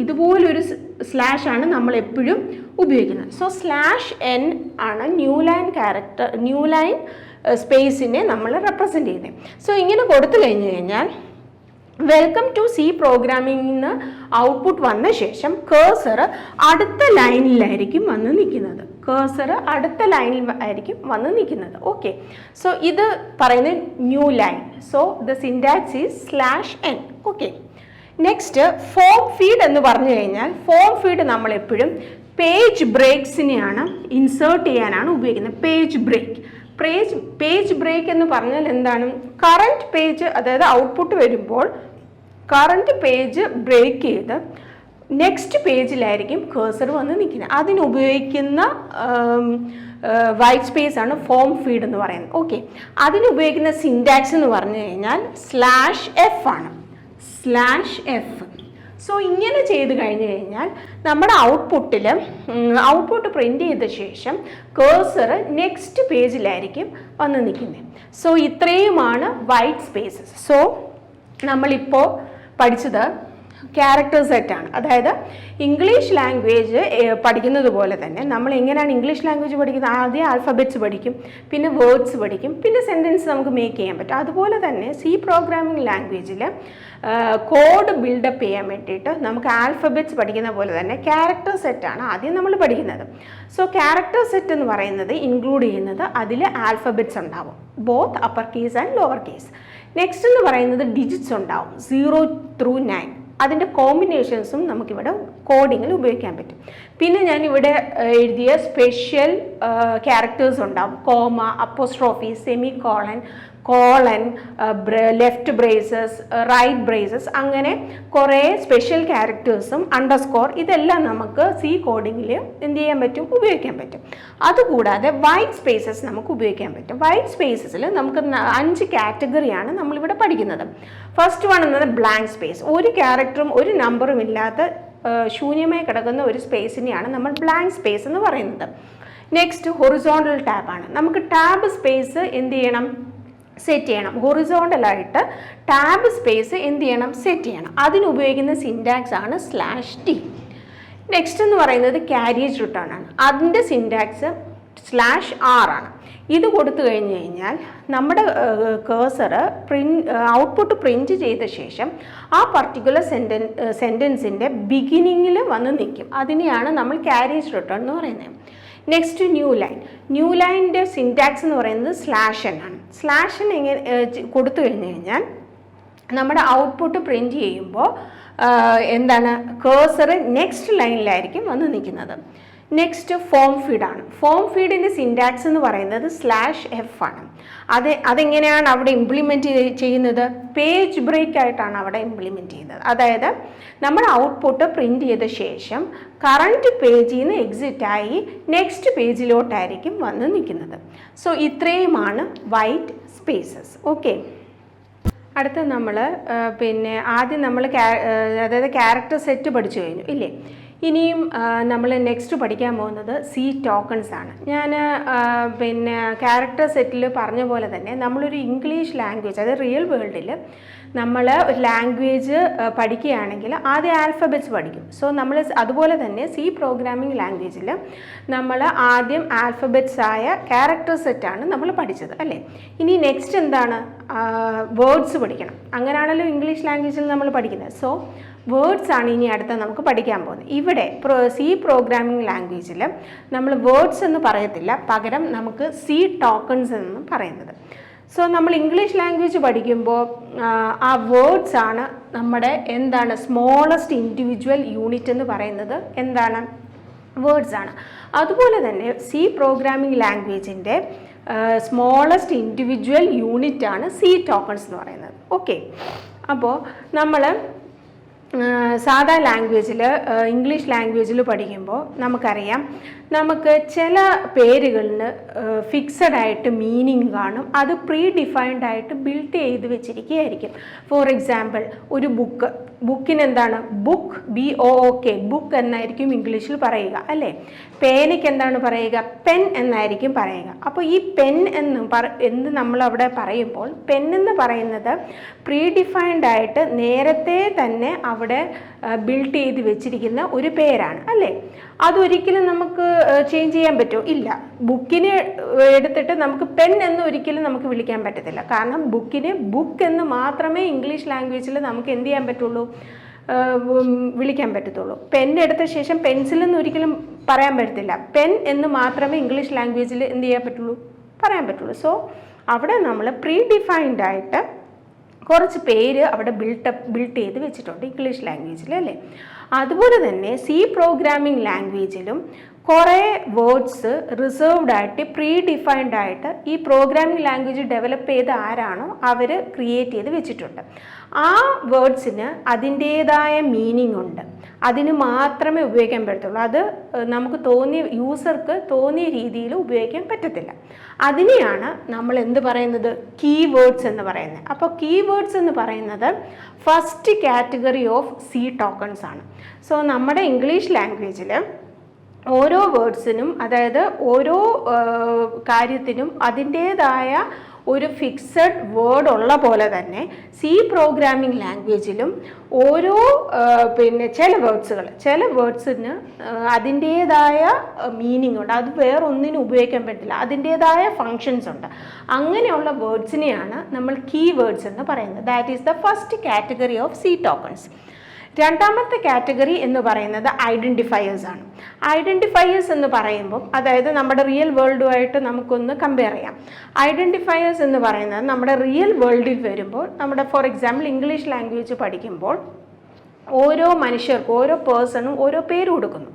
A: ഇതുപോലൊരു സ്ലാഷാണ് നമ്മൾ എപ്പോഴും ഉപയോഗിക്കുന്നത്. സോ /n ആണ് new line character, new line സ്പേസിനെ നമ്മൾ റെപ്രസെൻ്റ് ചെയ്യുന്നത്. സോ ഇങ്ങനെ കൊടുത്തു കഴിഞ്ഞ് കഴിഞ്ഞാൽ വെൽക്കം ടു സി പ്രോഗ്രാമിംഗിന് ഔട്ട്പുട്ട് വന്ന ശേഷം കേഴ്സർ അടുത്ത ലൈനിലായിരിക്കും വന്ന് നിൽക്കുന്നത്. ഓക്കെ, സോ ഇത് പറയുന്നത് new line. So the syntax is /n. Okay, next form feed എന്ന് പറഞ്ഞു കഴിഞ്ഞാൽ ഫോം ഫീഡ് നമ്മൾ എപ്പോഴും പേജ് ബ്രേക്സിനെയാണ് ഇൻസേർട്ട് ചെയ്യാനാണ് ഉപയോഗിക്കുന്നത്. പേജ് ബ്രേക്ക് എന്ന് പറഞ്ഞാൽ എന്താണ്? കറൻറ്റ് പേജ്, അതായത് ഔട്ട്പുട്ട് വരുമ്പോൾ കറൻറ്റ് പേജ് ബ്രേക്ക് ചെയ്ത് നെക്സ്റ്റ് പേജിലായിരിക്കും കേഴ്സർ വന്ന് നിൽക്കുന്നത്. അതിനുപയോഗിക്കുന്ന വൈറ്റ് സ്പേസ് ആണ് ഫോം ഫീഡ് എന്ന് പറയുന്നത്. ഓക്കെ, അതിനുപയോഗിക്കുന്ന സിൻറ്റാക്സ് എന്ന് പറഞ്ഞു കഴിഞ്ഞാൽ /f ആണ്. /f. സോ ഇങ്ങനെ ചെയ്ത് കഴിഞ്ഞ് കഴിഞ്ഞാൽ നമ്മുടെ ഔട്ട്പുട്ട് പ്രിൻ്റ് ചെയ്ത ശേഷം കേഴ്സർ നെക്സ്റ്റ് പേജിലായിരിക്കും വന്ന് നിൽക്കുന്നത്. സോ ഇത്രയുമാണ് വൈറ്റ് സ്പേസസ്. സോ നമ്മളിപ്പോൾ പഠിച്ചത് ക്യാരക്ടർ സെറ്റാണ്. അതായത് ഇംഗ്ലീഷ് ലാംഗ്വേജ് പഠിക്കുന്നത് പോലെ തന്നെ നമ്മൾ എങ്ങനെയാണ് ഇംഗ്ലീഷ് ലാംഗ്വേജ് പഠിക്കുന്നത്? ആദ്യം ആൽഫബറ്റ്സ് പഠിക്കും, പിന്നെ വേർഡ്സ് പഠിക്കും, പിന്നെ സെൻറ്റൻസ് നമുക്ക് മേക്ക് ചെയ്യാൻ പറ്റും. അതുപോലെ തന്നെ സി പ്രോഗ്രാമിംഗ് ലാംഗ്വേജിൽ കോഡ് ബിൽഡപ്പ് ചെയ്യാൻ വേണ്ടിയിട്ട് നമുക്ക് ആൽഫബറ്റ്സ് പഠിക്കുന്ന പോലെ തന്നെ ക്യാരക്ടർ സെറ്റാണ് ആദ്യം നമ്മൾ പഠിക്കുന്നത്. സോ ക്യാരക്ടർ സെറ്റ് എന്ന് പറയുന്നത് ഇൻക്ലൂഡ് ചെയ്യുന്നത് അതിൽ ആൽഫബറ്റ്സ് ഉണ്ടാവും, both upper case and lower case. Next എന്ന് പറയുന്നത് ഡിജിറ്റ്സ് ഉണ്ടാവും, 0 through 9. അതിൻ്റെ കോമ്പിനേഷൻസും നമുക്കിവിടെ കോഡിങ്ങിൽ ഉപയോഗിക്കാൻ പറ്റും. പിന്നെ ഞാനിവിടെ എഴുതിയ സ്പെഷ്യൽ ക്യാരക്ടേഴ്സ് ഉണ്ടാവും, comma, apostrophe, semicolon, colon, left braces, right braces, അങ്ങനെ കുറേ സ്പെഷ്യൽ ക്യാരക്ടേഴ്സും അണ്ടർസ്കോർ, ഇതെല്ലാം നമുക്ക് സി കോഡിങ്ങിൽ എന്ത് ചെയ്യാൻ പറ്റും, ഉപയോഗിക്കാൻ പറ്റും. അതുകൂടാതെ വൈറ്റ് സ്പേസസ് നമുക്ക് ഉപയോഗിക്കാൻ പറ്റും. വൈറ്റ് സ്പേസസിൽ നമുക്ക് 5 കാറ്റഗറിയാണ് നമ്മളിവിടെ പഠിക്കുന്നത്. ഫസ്റ്റ് വൺ എന്നത് ബ്ലാങ്ക് സ്പേസ്. ഒരു ക്യാരക്ടറും ഒരു നമ്പറും ഇല്ലാത്ത ശൂന്യമായി കിടക്കുന്ന ഒരു സ്പേസിനെയാണ് നമ്മൾ ബ്ലാങ്ക് സ്പേസ് എന്ന് പറയുന്നത്. നെക്സ്റ്റ് ഹൊറിസോണ്ടൽ ടാബാണ്. നമുക്ക് ടാബ് സ്പേസ് എന്ത് ചെയ്യണം, സെറ്റ് ചെയ്യണം. ഹൊറിസോണ്ടലായിട്ട് ടാബ് സ്പേസ് എന്ത് ചെയ്യണം, സെറ്റ് ചെയ്യണം. അതിനുപയോഗിക്കുന്ന സിൻറ്റാക്സ് ആണ് /t. നെക്സ്റ്റ് എന്ന് പറയുന്നത് കാരിയേജ് റിട്ടേൺ ആണ്. അതിൻ്റെ സിൻറ്റാക്സ് /r ആണ്. ഇത് കൊടുത്തു കഴിഞ്ഞ് കഴിഞ്ഞാൽ നമ്മുടെ കേഴ്സർ ഔട്ട്പുട്ട് പ്രിൻറ്റ് ചെയ്ത ശേഷം ആ പർട്ടിക്കുലർ സെൻറ്റൻസിൻ്റെ ബിഗിനിങ്ങിൽ വന്ന് നിൽക്കും. അതിനെയാണ് നമ്മൾ കാരിയേജ് റിട്ടേൺ എന്ന് പറയുന്നത്. നെക്സ്റ്റ് ന്യൂ ലൈനിൻ്റെ സിൻറ്റാക്സ് എന്ന് പറയുന്നത് /n ആണ്. /n എങ്ങനെ കൊടുത്തു കഴിഞ്ഞ് കഴിഞ്ഞാൽ നമ്മുടെ ഔട്ട്പുട്ട് പ്രിൻറ്റ് ചെയ്യുമ്പോൾ എന്താണ് കേഴ്സർ നെക്സ്റ്റ് ലൈനിലായിരിക്കും വന്ന് നിൽക്കുന്നത്. നെക്സ്റ്റ് ഫോം ഫീഡാണ്. ഫോം ഫീഡിൻ്റെ സിൻറ്റാക്സ് എന്ന് പറയുന്നത് /f ആണ്. അതെങ്ങനെയാണ് അവിടെ ഇംപ്ലിമെൻറ്റ് ചെയ്യുന്നത്? പേജ് ബ്രേക്ക് ആയിട്ടാണ് അവിടെ ഇംപ്ലിമെൻറ്റ് ചെയ്യുന്നത്. അതായത് നമ്മൾ ഔട്ട്പുട്ട് പ്രിൻറ്റ് ചെയ്ത ശേഷം കറൻറ്റ് പേജിൽ നിന്ന് എക്സിറ്റായി നെക്സ്റ്റ് പേജിലോട്ടായിരിക്കും വന്ന് നിൽക്കുന്നത്. സോ ഇത്രയുമാണ് വൈറ്റ് സ്പേസസ്. ഓക്കെ, അടുത്ത നമ്മൾ ആദ്യം നമ്മൾ അതായത് ക്യാരക്ടർ സെറ്റ് പഠിച്ചു കഴിഞ്ഞു ഇല്ലേ? ഇനിയും നമ്മൾ നെക്സ്റ്റ് പഠിക്കാൻ പോകുന്നത് സി ടോക്കൺസ് ആണ്. ഞാൻ ക്യാരക്ടർ സെറ്റിൽ പറഞ്ഞ പോലെ തന്നെ നമ്മളൊരു ഇംഗ്ലീഷ് ലാംഗ്വേജ്, അതായത് റിയൽ വേൾഡിൽ നമ്മൾ ഒരു ലാംഗ്വേജ് പഠിക്കുകയാണെങ്കിൽ ആദ്യം ആൽഫബറ്റ്സ് പഠിക്കും. സോ നമ്മൾ അതുപോലെ തന്നെ സി പ്രോഗ്രാമിംഗ് ലാംഗ്വേജിൽ നമ്മൾ ആദ്യം ആൽഫബറ്റ്സ് ആയ ക്യാരക്ടർ സെറ്റാണ് നമ്മൾ പഠിച്ചത് അല്ലേ? ഇനി നെക്സ്റ്റ് എന്താണ്? വേർഡ്സ് പഠിക്കണം. അങ്ങനെയാണല്ലോ ഇംഗ്ലീഷ് ലാംഗ്വേജിൽ നമ്മൾ പഠിക്കുന്നത്. സോ വേർഡ്സ് ആണ് ഇനി അടുത്ത നമുക്ക് പഠിക്കാൻ പോകുന്നത്. ഇവിടെ സി പ്രോഗ്രാമിംഗ് ലാംഗ്വേജിൽ നമ്മൾ വേർഡ്സ് എന്ന് പറയത്തില്ല, പകരം നമുക്ക് സി ടോക്കൺസ് എന്ന് പറയുന്നത്. സോ നമ്മൾ ഇംഗ്ലീഷ് ലാംഗ്വേജ് പഠിക്കുമ്പോൾ ആ വേർഡ്സ് ആണ് നമ്മുടെ എന്താണ് സ്മോളസ്റ്റ് ഇൻഡിവിജ്വൽ യൂണിറ്റ് എന്ന് പറയുന്നത് എന്താണ്? വേർഡ്സ് ആണ്. അതുപോലെ തന്നെ സി പ്രോഗ്രാമിംഗ് ലാംഗ്വേജിൻ്റെ സ്മോളസ്റ്റ് ഇൻഡിവിജ്വൽ യൂണിറ്റ് ആണ് സി ടോക്കൺസ് എന്ന് പറയുന്നത്. ഓക്കെ, അപ്പോൾ നമ്മൾ സാധാ ലാംഗ്വേജിൽ ഇംഗ്ലീഷ് ലാംഗ്വേജിൽ പഠിക്കുമ്പോൾ നമുക്കറിയാം, നമുക്ക് ചില പേരുകളിന് ഫിക്സഡ് ആയിട്ട് മീനിങ് കാണും. അത് പ്രീ ഡിഫൈൻഡ് ആയിട്ട് ബിൽഡ് ചെയ്ത് വെച്ചിരിക്കുകയായിരിക്കും. ഫോർ എക്സാമ്പിൾ, ഒരു ബുക്കിന് എന്താണ്? ബുക്ക്, BOOK, ബുക്ക് എന്നായിരിക്കും ഇംഗ്ലീഷിൽ പറയുക അല്ലേ? പേനയ്ക്ക് എന്താണ് പറയുക? പെൻ എന്നായിരിക്കും പറയുക. അപ്പോൾ ഈ പെൻ എന്ന് നമ്മളവിടെ പറയുമ്പോൾ പെൻ എന്ന് പറയുന്നത് പ്രീ ഡിഫൈൻഡ് ആയിട്ട് നേരത്തെ തന്നെ അവിടെ ബിൽഡ് ചെയ്ത് വെച്ചിരിക്കുന്ന ഒരു പേരാണ് അല്ലേ? അതൊരിക്കലും നമുക്ക് ചേഞ്ച് ചെയ്യാൻ പറ്റുമോ? ഇല്ല. ബുക്കിനെ എടുത്തിട്ട് നമുക്ക് പെൻ എന്ന് ഒരിക്കലും നമുക്ക് വിളിക്കാൻ പറ്റത്തില്ല. കാരണം ബുക്കിനെ ബുക്ക് എന്ന് മാത്രമേ ഇംഗ്ലീഷ് ലാംഗ്വേജിൽ നമുക്ക് എന്ത് ചെയ്യാൻ പറ്റുള്ളൂ? വിളിക്കാൻ പറ്റത്തുള്ളൂ. പെൻ എടുത്ത ശേഷം പെൻസിൽ എന്ന് ഒരിക്കലും പറയാൻ പറ്റത്തില്ല. പെൻ എന്ന് മാത്രമേ ഇംഗ്ലീഷ് ലാംഗ്വേജിൽ എന്ത് ചെയ്യാൻ പറ്റുള്ളൂ? പറയാൻ പറ്റുള്ളൂ. സോ അവിടെ നമ്മൾ പ്രീ ഡിഫൈൻഡ് ആയിട്ട് കുറച്ച് പേര് അവിടെ ബിൽഡ് ചെയ്ത് വെച്ചിട്ടുണ്ട് ഇംഗ്ലീഷ് ലാംഗ്വേജിൽ അല്ലേ? അതുപോലെ തന്നെ സി പ്രോഗ്രാമിംഗ് ലാംഗ്വേജിലും കുറേ വേർഡ്സ് റിസർവ്ഡ് ആയിട്ട് പ്രീ ഡിഫൈൻഡ് ആയിട്ട് ഈ പ്രോഗ്രാമിംഗ് ലാംഗ്വേജ് ഡെവലപ്പ് ചെയ്ത ആരാണോ അവർ ക്രിയേറ്റ് ചെയ്ത് വെച്ചിട്ടുണ്ട്. ആ വേർഡ്സിന് അതിൻ്റേതായ മീനിങ് ഉണ്ട്. അതിന് മാത്രമേ ഉപയോഗിക്കാൻ പറ്റത്തുള്ളൂ. അത് നമുക്ക് യൂസർക്ക് തോന്നിയ രീതിയിൽ ഉപയോഗിക്കാൻ പറ്റത്തില്ല. അതിനെയാണ് നമ്മൾ എന്ത് പറയുന്നത്? കീവേഡ്സ് എന്ന് പറയുന്നത്. അപ്പോൾ കീവേഡ്സ് എന്ന് പറയുന്നത് first category of C tokens ആണ്. സോ നമ്മുടെ ഇംഗ്ലീഷ് ലാംഗ്വേജിൽ ഓരോ വേർഡ്സിനും, അതായത് ഓരോ കാര്യത്തിനും അതിൻ്റേതായ ഒരു ഫിക്സഡ് വേർഡ് ഉള്ള പോലെ തന്നെ സി പ്രോഗ്രാമിംഗ് ലാംഗ്വേജിലും ഓരോ ചില വേർഡ്സിന് അതിൻ്റേതായ മീനിങ് ഉണ്ട്. അത് വേറൊന്നിനും ഉപയോഗിക്കാൻ പറ്റില്ല. അതിൻ്റേതായ ഫങ്ഷൻസ് ഉണ്ട്. അങ്ങനെയുള്ള വേർഡ്സിനെയാണ് നമ്മൾ കീവേഡ്സ് എന്ന് പറയുന്നത്. That is the first category of C tokens. രണ്ടാമത്തെ കാറ്റഗറി എന്ന് പറയുന്നത് ഐഡൻറ്റിഫയേഴ്സ് ആണ്. ഐഡൻറ്റിഫയേഴ്സ് എന്ന് പറയുമ്പോൾ, അതായത് നമ്മുടെ റിയൽ വേൾഡുമായിട്ട് നമുക്കൊന്ന് കമ്പയർ ചെയ്യാം. ഐഡൻറ്റിഫയേഴ്സ് എന്ന് പറയുന്നത് നമ്മുടെ റിയൽ വേൾഡിൽ വരുമ്പോൾ, നമ്മുടെ ഫോർ എക്സാമ്പിൾ ഇംഗ്ലീഷ് ലാംഗ്വേജ് പഠിക്കുമ്പോൾ ഓരോ മനുഷ്യർക്കും ഓരോ പേഴ്സണും ഓരോ പേര് കൊടുക്കുന്നു.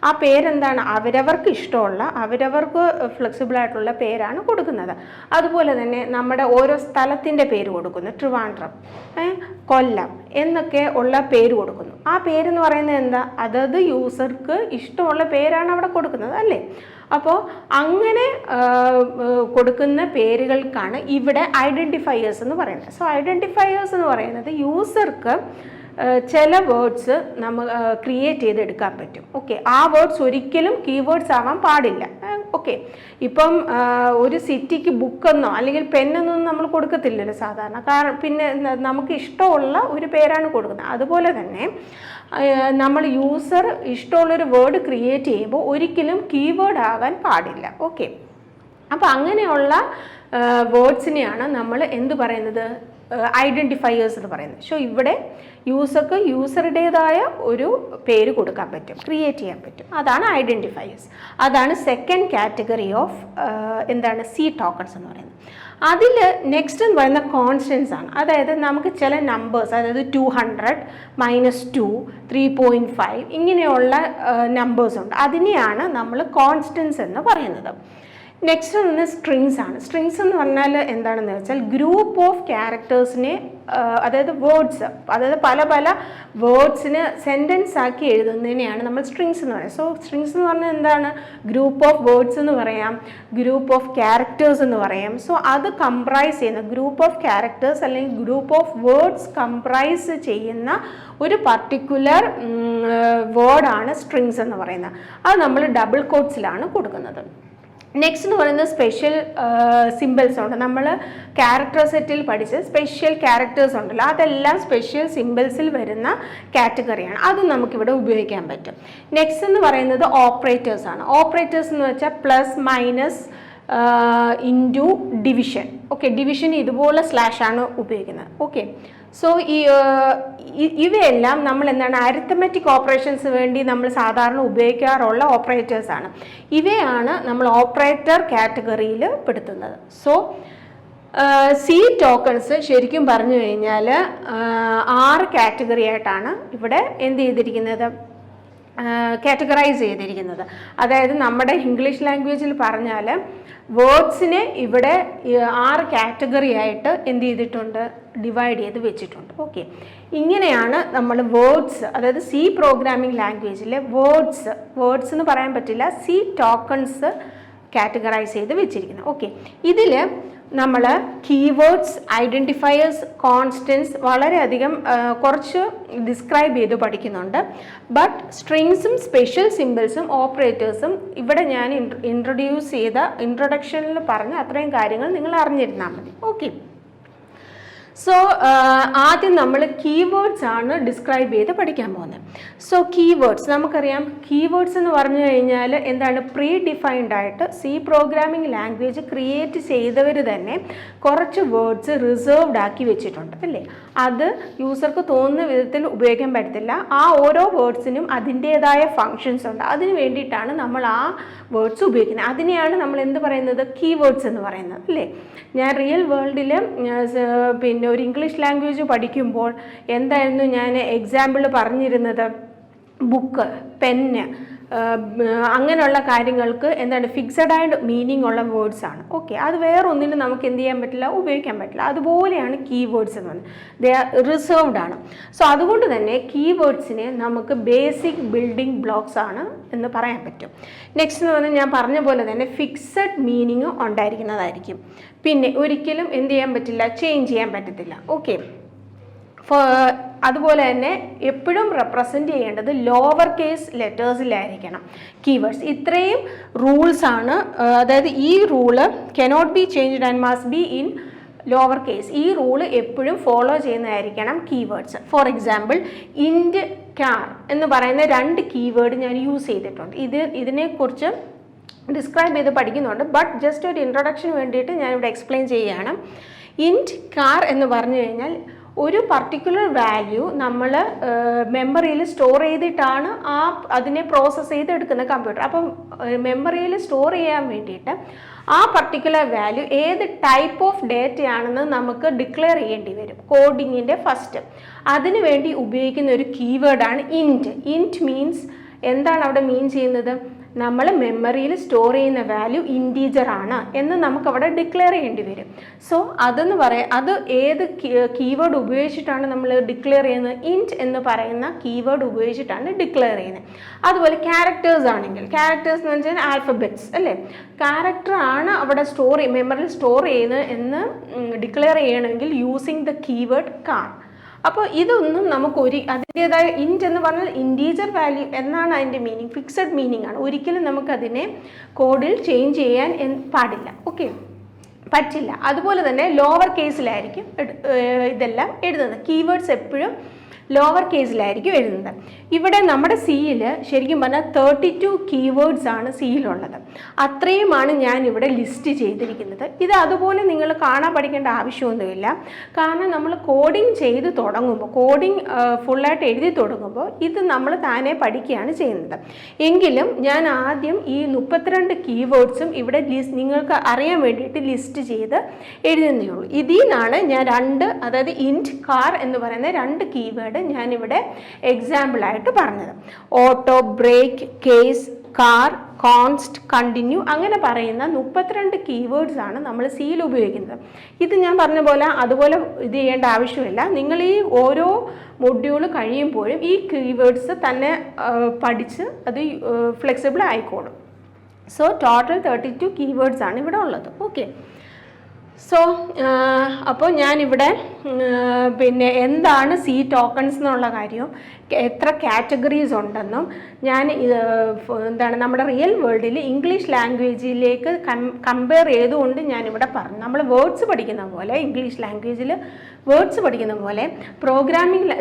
A: ആ പേരെന്താണ്? അവരവർക്ക് ഇഷ്ടമുള്ള, അവരവർക്ക് ഫ്ലെക്സിബിൾ ആയിട്ടുള്ള പേരാണ് കൊടുക്കുന്നത്. അതുപോലെ തന്നെ നമ്മുടെ ഓരോ സ്ഥലത്തിൻ്റെ പേര് കൊടുക്കുന്നു. ട്രിവാൻഡ്രം, കൊല്ലം എന്നൊക്കെ ഉള്ള പേര് കൊടുക്കുന്നു. ആ പേരെന്ന് പറയുന്നത് എന്താ? അതത് യൂസർക്ക് ഇഷ്ടമുള്ള പേരാണ് അവിടെ കൊടുക്കുന്നത് അല്ലേ? അപ്പോൾ അങ്ങനെ കൊടുക്കുന്ന പേരുകൾക്കാണ് ഇവിടെ ഐഡൻറ്റിഫയേഴ്സ് എന്ന് പറയുന്നത്. സോ ഐഡൻറ്റിഫയേഴ്സ് എന്ന് പറയുന്നത് യൂസർക്ക് ചില വേർഡ്സ് നമ്മൾ ക്രിയേറ്റ് ചെയ്തെടുക്കാൻ പറ്റും. ഓക്കെ, ആ വേർഡ്സ് ഒരിക്കലും കീവേഡ്സ് ആവാൻ പാടില്ല. ഓക്കെ, ഇപ്പം ഒരു സിറ്റിക്ക് ബുക്കെന്നോ അല്ലെങ്കിൽ പെന്നെന്നോ നമ്മൾ കൊടുക്കത്തില്ലല്ലോ സാധാരണ. കാരണം പിന്നെ നമുക്ക് ഇഷ്ടമുള്ള ഒരു പേരാണ് കൊടുക്കുന്നത്. അതുപോലെ തന്നെ നമ്മൾ യൂസർ ഇഷ്ടമുള്ളൊരു വേർഡ് ക്രിയേറ്റ് ചെയ്യുമ്പോൾ ഒരിക്കലും കീവേഡ് ആകാൻ പാടില്ല. ഓക്കെ, അപ്പോൾ അങ്ങനെയുള്ള വേർഡ്സിനെയാണ് നമ്മൾ എന്ത് പറയുന്നത്? ഐഡൻറ്റിഫയേഴ്സ് എന്ന് പറയുന്നത്. സോ ഇവിടെ യൂസർക്ക് യൂസറുടേതായ ഒരു പേര് കൊടുക്കാൻ പറ്റും, ക്രിയേറ്റ് ചെയ്യാൻ പറ്റും. അതാണ് ഐഡൻറ്റിഫയേഴ്സ്. അതാണ് സെക്കൻഡ് കാറ്റഗറി ഓഫ് എന്താണ് സി ടോക്കൺസ് എന്ന് പറയുന്നത്. അതിൽ നെക്സ്റ്റ് എന്ന് പറയുന്ന കോൺസ്റ്റൻസ് ആണ്. അതായത് നമുക്ക് ചില നമ്പേഴ്സ്, അതായത് 200 -2 3.5 ഇങ്ങനെയുള്ള നമ്പേഴ്സ് ഉണ്ട്. അതിനെയാണ് നമ്മൾ കോൺസ്റ്റൻസ് എന്ന് പറയുന്നത്. നെക്സ്റ്റ് ഒന്ന് സ്ട്രിങ്സ് ആണ്. സ്ട്രിങ്സ് എന്ന് പറഞ്ഞാൽ എന്താണെന്ന് വെച്ചാൽ ഗ്രൂപ്പ് ഓഫ് ക്യാരക്ടേഴ്സിനെ, അതായത് വേർഡ്സ്, അതായത് പല പല വേർഡ്സിന് സെൻറ്റൻസ് ആക്കി എഴുതുന്നതിനെയാണ് നമ്മൾ സ്ട്രിങ്സ് എന്ന് പറയുന്നത്. സോ സ്ട്രിങ്സ് എന്ന് പറഞ്ഞാൽ എന്താണ്? ഗ്രൂപ്പ് ഓഫ് വേർഡ്സ് എന്ന് പറയാം, ഗ്രൂപ്പ് ഓഫ് ക്യാരക്ടേഴ്സ് എന്ന് പറയാം. സോ അത് കംപ്രൈസ് ചെയ്യുന്ന ഗ്രൂപ്പ് ഓഫ് ക്യാരക്ടേഴ്സ് അല്ലെങ്കിൽ ഗ്രൂപ്പ് ഓഫ് വേർഡ്സ് കംപ്രൈസ് ചെയ്യുന്ന ഒരു പർട്ടിക്കുലർ വേർഡാണ് സ്ട്രിങ്സ് എന്ന് പറയുന്നത്. അത് നമ്മൾ ഡബിൾ കോട്ട്സിലാണ് കൊടുക്കുന്നത്. നെക്സ്റ്റ് എന്ന് പറയുന്നത് സ്പെഷ്യൽ സിമ്പിൾസ് ഉണ്ട്. നമ്മൾ ക്യാരക്ടർ സെറ്റിൽ പഠിച്ച സ്പെഷ്യൽ ക്യാരക്ടേഴ്സ് ഉണ്ടല്ലോ, അതെല്ലാം സ്പെഷ്യൽ സിമ്പിൾസിൽ വരുന്ന കാറ്റഗറിയാണ്. അതും നമുക്കിവിടെ ഉപയോഗിക്കാൻ പറ്റും. നെക്സ്റ്റ് എന്ന് പറയുന്നത് ഓപ്പറേറ്റേഴ്സ് ആണ്. ഓപ്പറേറ്റേഴ്സ് എന്ന് വെച്ചാൽ plus, minus, into, division. Okay, division ഇതുപോലെ സ്ലാഷാണ് ഉപയോഗിക്കുന്നത്. ഓക്കെ, സോ ഇവയെല്ലാം നമ്മൾ എന്താണ് അരിത്തമെറ്റിക് ഓപ്പറേഷൻസ് വേണ്ടി നമ്മൾ സാധാരണ ഉപയോഗിക്കാറുള്ള ഓപ്പറേറ്റേഴ്സാണ്. ഇവയാണ് നമ്മൾ ഓപ്പറേറ്റർ കാറ്റഗറിയിൽ പെടുത്തുന്നത്. സോ സി ടോക്കൺസ് ശരിക്കും പറഞ്ഞു കഴിഞ്ഞാൽ 6 കാറ്റഗറി ആയിട്ടാണ് ഇവിടെ എന്ത് ചെയ്തിരിക്കുന്നത്, കാറ്റഗറൈസ് ചെയ്തിരിക്കുന്നത്. അതായത് നമ്മുടെ ഇംഗ്ലീഷ് ലാംഗ്വേജിൽ പറഞ്ഞാൽ വേർഡ്സിനെ ഇവിടെ 6 കാറ്റഗറി ആയിട്ട് എന്ത് ചെയ്തിട്ടുണ്ട്, ഡിവൈഡ് ചെയ്ത് വെച്ചിട്ടുണ്ട്. ഓക്കെ, ഇങ്ങനെയാണ് നമ്മൾ വേർഡ്സ്, അതായത് സി പ്രോഗ്രാമിംഗ് ലാംഗ്വേജിലെ വേർഡ്സ് എന്ന് പറയാൻ പറ്റില്ല, സി ടോക്കൺസ് കാറ്റഗറൈസ് ചെയ്ത് വെച്ചിരിക്കുന്നത്. ഓക്കെ, ഇതിൽ നമ്മൾ കീവേഡ്സ്, ഐഡൻറ്റിഫയേഴ്സ്, കോൺസ്റ്റൻസ് വളരെയധികം കുറച്ച് ഡിസ്ക്രൈബ് ചെയ്ത് പഠിക്കുന്നുണ്ട്. ബട്ട് സ്ട്രിങ്സും സ്പെഷ്യൽ സിമ്പിൾസും ഓപ്പറേറ്റേഴ്സും ഇവിടെ ഞാൻ ഇൻട്രൊഡ്യൂസ് ചെയ്ത ഇൻട്രൊഡക്ഷനിൽ പറഞ്ഞ അത്രയും കാര്യങ്ങൾ നിങ്ങൾ അറിഞ്ഞിരുന്നാൽ മതി. ഓക്കെ, സോ ആദ്യം നമ്മൾ കീവേഡ്സ് ആണ് ഡിസ്ക്രൈബ് ചെയ്ത് പഠിക്കാൻ പോകുന്നത്. സോ കീവേഡ്സ് നമുക്കറിയാം. കീവേഡ്സ് എന്ന് പറഞ്ഞു കഴിഞ്ഞാൽ എന്താണ്, പ്രീ ഡിഫൈൻഡ് ആയിട്ട് സി പ്രോഗ്രാമിംഗ് ലാംഗ്വേജ് ക്രിയേറ്റ് ചെയ്തവർ തന്നെ കുറച്ച് വേർഡ്സ് റിസർവ്ഡ് ആക്കി വെച്ചിട്ടുണ്ട് അല്ലേ. അത് യൂസർക്ക് തോന്നുന്ന വിധത്തിൽ ഉപയോഗിക്കാൻ പറ്റത്തില്ല. ആ ഓരോ വേർഡ്സിനും അതിൻ്റേതായ ഫങ്ഷൻസ് ഉണ്ട്. അതിന് വേണ്ടിയിട്ടാണ് നമ്മൾ ആ വേർഡ്സ് ഉപയോഗിക്കുന്നത്. അതിനെയാണ് നമ്മൾ എന്ത് പറയുന്നത്, കീവേഡ്സ് എന്ന് പറയുന്നത് അല്ലേ. ഞാൻ റിയൽ വേൾഡിൽ പിന്നെ ഒരു ഇംഗ്ലീഷ് ലാംഗ്വേജ് പഠിക്കുമ്പോൾ എന്തായിരുന്നു ഞാൻ എക്സാമ്പിൾ പറഞ്ഞിരുന്നത്, ബുക്ക്, പെന്ന്, അങ്ങനെയുള്ള കാര്യങ്ങൾക്ക് എന്താണ് ഫിക്സഡ് ആൻഡ് മീനിങ് ഉള്ള വേർഡ്സ് ആണ്. ഓക്കെ, അത് വേറെ ഒന്നിനും നമുക്ക് എന്ത് ചെയ്യാൻ പറ്റില്ല, ഉപയോഗിക്കാൻ പറ്റില്ല. അതുപോലെയാണ് കീവേഡ്സ് എന്ന് പറയുന്നത്. ദേ ആർ റിസർവ്ഡ് ആണ്. സോ അതുകൊണ്ട് തന്നെ കീവേഡ്സിനെ നമുക്ക് ബേസിക് ബിൽഡിംഗ് ബ്ലോക്സ് ആണ് എന്ന് പറയാൻ പറ്റും. നെക്സ്റ്റ് എന്ന് പറഞ്ഞാൽ ഞാൻ പറഞ്ഞ പോലെ തന്നെ ഫിക്സഡ് മീനിങ് ഉണ്ടായിരിക്കുന്നതായിരിക്കും. പിന്നെ ഒരിക്കലും എന്ത് ചെയ്യാൻ പറ്റില്ല, ചേഞ്ച് ചെയ്യാൻ പറ്റത്തില്ല. ഓക്കെ, അതുപോലെ തന്നെ എപ്പോഴും റെപ്രസെൻറ്റ് ചെയ്യേണ്ടത് ലോവർ കേസ് ലെറ്റേഴ്സിലായിരിക്കണം കീവേഡ്സ്. ഇത്രയും റൂൾസാണ്. അതായത് ഈ rule cannot be changed and must be in lower case. ഈ റൂള് എപ്പോഴും ഫോളോ ചെയ്യുന്നതായിരിക്കണം keywords. For example int, char എന്ന് പറയുന്ന 2 കീവേഡ് ഞാൻ യൂസ് ചെയ്തിട്ടുണ്ട്. ഇതിനെക്കുറിച്ച് ഡിസ്ക്രൈബ് ചെയ്ത് പഠിക്കുന്നുണ്ട്. ബട്ട് ജസ്റ്റ് ഒരു ഇൻട്രൊഡക്ഷന് വേണ്ടിയിട്ട് ഞാനിവിടെ എക്സ്പ്ലെയിൻ ചെയ്യുകയാണ്. ഇൻറ്റ്, കാർ എന്ന് പറഞ്ഞു കഴിഞ്ഞാൽ ഒരു പർട്ടിക്കുലർ വാല്യൂ നമ്മൾ മെമ്മറിയിൽ സ്റ്റോർ ചെയ്തിട്ടാണ് അതിനെ പ്രോസസ്സ് ചെയ്തെടുക്കുന്ന കമ്പ്യൂട്ടർ. അപ്പം മെമ്മറിയിൽ സ്റ്റോർ ചെയ്യാൻ വേണ്ടിയിട്ട് ആ പർട്ടിക്കുലർ വാല്യൂ ഏത് ടൈപ്പ് ഓഫ് ഡേറ്റയാണെന്ന് നമുക്ക് ഡിക്ലെയർ ചെയ്യേണ്ടി വരും കോഡിങ്ങിൻ്റെ ഫസ്റ്റ്. അതിനു വേണ്ടി ഉപയോഗിക്കുന്ന ഒരു കീവേഡാണ് ഇൻറ്റ്. ഇൻറ്റ് മീൻസ് എന്താണ് അവിടെ മീൻ ചെയ്യുന്നത്, നമ്മൾ മെമ്മറിയിൽ സ്റ്റോർ ചെയ്യുന്ന വാല്യൂ ഇൻറ്റീജർ ആണ് എന്ന് നമുക്കവിടെ ഡിക്ലെയർ ചെയ്യേണ്ടി വരും. സോ അതെന്ന് പറയാം, അത് ഏത് കീവേഡ് ഉപയോഗിച്ചിട്ടാണ് നമ്മൾ ഡിക്ലെയർ ചെയ്യുന്നത്, ഇൻറ്റ് എന്ന് പറയുന്ന കീവേഡ് ഉപയോഗിച്ചിട്ടാണ് ഡിക്ലെയർ ചെയ്യുന്നത്. അതുപോലെ ക്യാരക്ടേഴ്സ് ആണെങ്കിൽ, ക്യാരക്ടേഴ്സ് എന്ന് വെച്ചാൽ ആൽഫബറ്റ്സ് അല്ലേ, ക്യാരക്ടർ ആണ് അവിടെ മെമ്മറിയിൽ സ്റ്റോർ ചെയ്യുന്നത് എന്ന് ഡിക്ലെയർ ചെയ്യണമെങ്കിൽ യൂസിങ് ദ കീവേഡ് കാർ. അപ്പോൾ ഇതൊന്നും നമുക്ക് അതിൻ്റേതായ ഇൻറ്റ് എന്ന് പറഞ്ഞാൽ ഇൻറ്റീജർ വാല്യൂ എന്നാണ് അതിൻ്റെ മീനിങ്, ഫിക്സഡ് മീനിങ് ആണ്. ഒരിക്കലും നമുക്കതിനെ കോഡിൽ ചേഞ്ച് ചെയ്യാൻ പാടില്ല. ഓക്കെ, പറ്റില്ല. അതുപോലെ തന്നെ ലോവർ കേസിലായിരിക്കും ഇതെല്ലാം എഴുതുന്നത്. കീവേഡ്സ് എപ്പോഴും ലോവർ കേസിലായിരിക്കും എഴുതുന്നത്. ഇവിടെ നമ്മുടെ സിയിൽ ശരിക്കും പറഞ്ഞാൽ 32 കീവേഡ്സ് ആണ് സിയിലുള്ളത്. അത്രയുമാണ് ഞാൻ ഇവിടെ ലിസ്റ്റ് ചെയ്തിരിക്കുന്നത്. ഇത് അതുപോലെ നിങ്ങൾ കാണാൻ പഠിക്കേണ്ട ആവശ്യമൊന്നുമില്ല. കാരണം നമ്മൾ കോഡിങ് ചെയ്ത് തുടങ്ങുമ്പോൾ, കോഡിങ് ഫുള്ളായിട്ട് എഴുതി തുടങ്ങുമ്പോൾ ഇത് നമ്മൾ താനെ പഠിക്കുകയാണ് ചെയ്യുന്നത്. എങ്കിലും ഞാൻ ആദ്യം ഈ 32 കീവേഡ്സും ഇവിടെ നിങ്ങൾക്ക് അറിയാൻ വേണ്ടിയിട്ട് ലിസ്റ്റ് ചെയ്ത് എഴുതുന്നേ ഉള്ളൂ. ഇതിൽ നിന്നാണ് ഞാൻ അതായത് ഇൻറ്റ് കാർ എന്ന് പറയുന്ന 2 കീവേഡ് ഞാനിവിടെ എക്സാമ്പിളായിട്ട് പറഞ്ഞത്. Auto, break, case, char, const, continue അങ്ങനെ പറയുന്ന 32 കീവേഡ്സ് ആണ് നമ്മൾ സിയിൽ ഉപയോഗിക്കുന്നത്. ഇത് ഞാൻ പറഞ്ഞ പോലെ അതുപോലെ ഇത് ചെയ്യേണ്ട ആവശ്യമില്ല. നിങ്ങൾ ഈ ഓരോ മൊഡ്യൂൾ കഴിയുമ്പോഴും ഈ കീവേഡ്സ് തന്നെ പഠിച്ച് അത് ഫ്ലെക്സിബിൾ ആയിക്കോളും. സോ ടോട്ടൽ 32 കീവേഡ്സ് ആണ് ഇവിടെ ഉള്ളത്. ഓക്കെ, സോ അപ്പോൾ ഞാനിവിടെ പിന്നെ എന്താണ് സി ടോക്കൺസ് എന്നുള്ള കാര്യവും എത്ര കാറ്റഗറീസ് ഉണ്ടെന്നും ഞാൻ എന്താണ് നമ്മുടെ റിയൽ വേൾഡിൽ ഇംഗ്ലീഷ് ലാംഗ്വേജിലേക്ക് കമ്പയർ ചെയ്തുകൊണ്ട് ഞാനിവിടെ പറഞ്ഞു. നമ്മൾ വേർഡ്സ് പഠിക്കുന്ന പോലെ ഇംഗ്ലീഷ് ലാംഗ്വേജിൽ വേർഡ്സ് പഠിക്കുന്ന പോലെ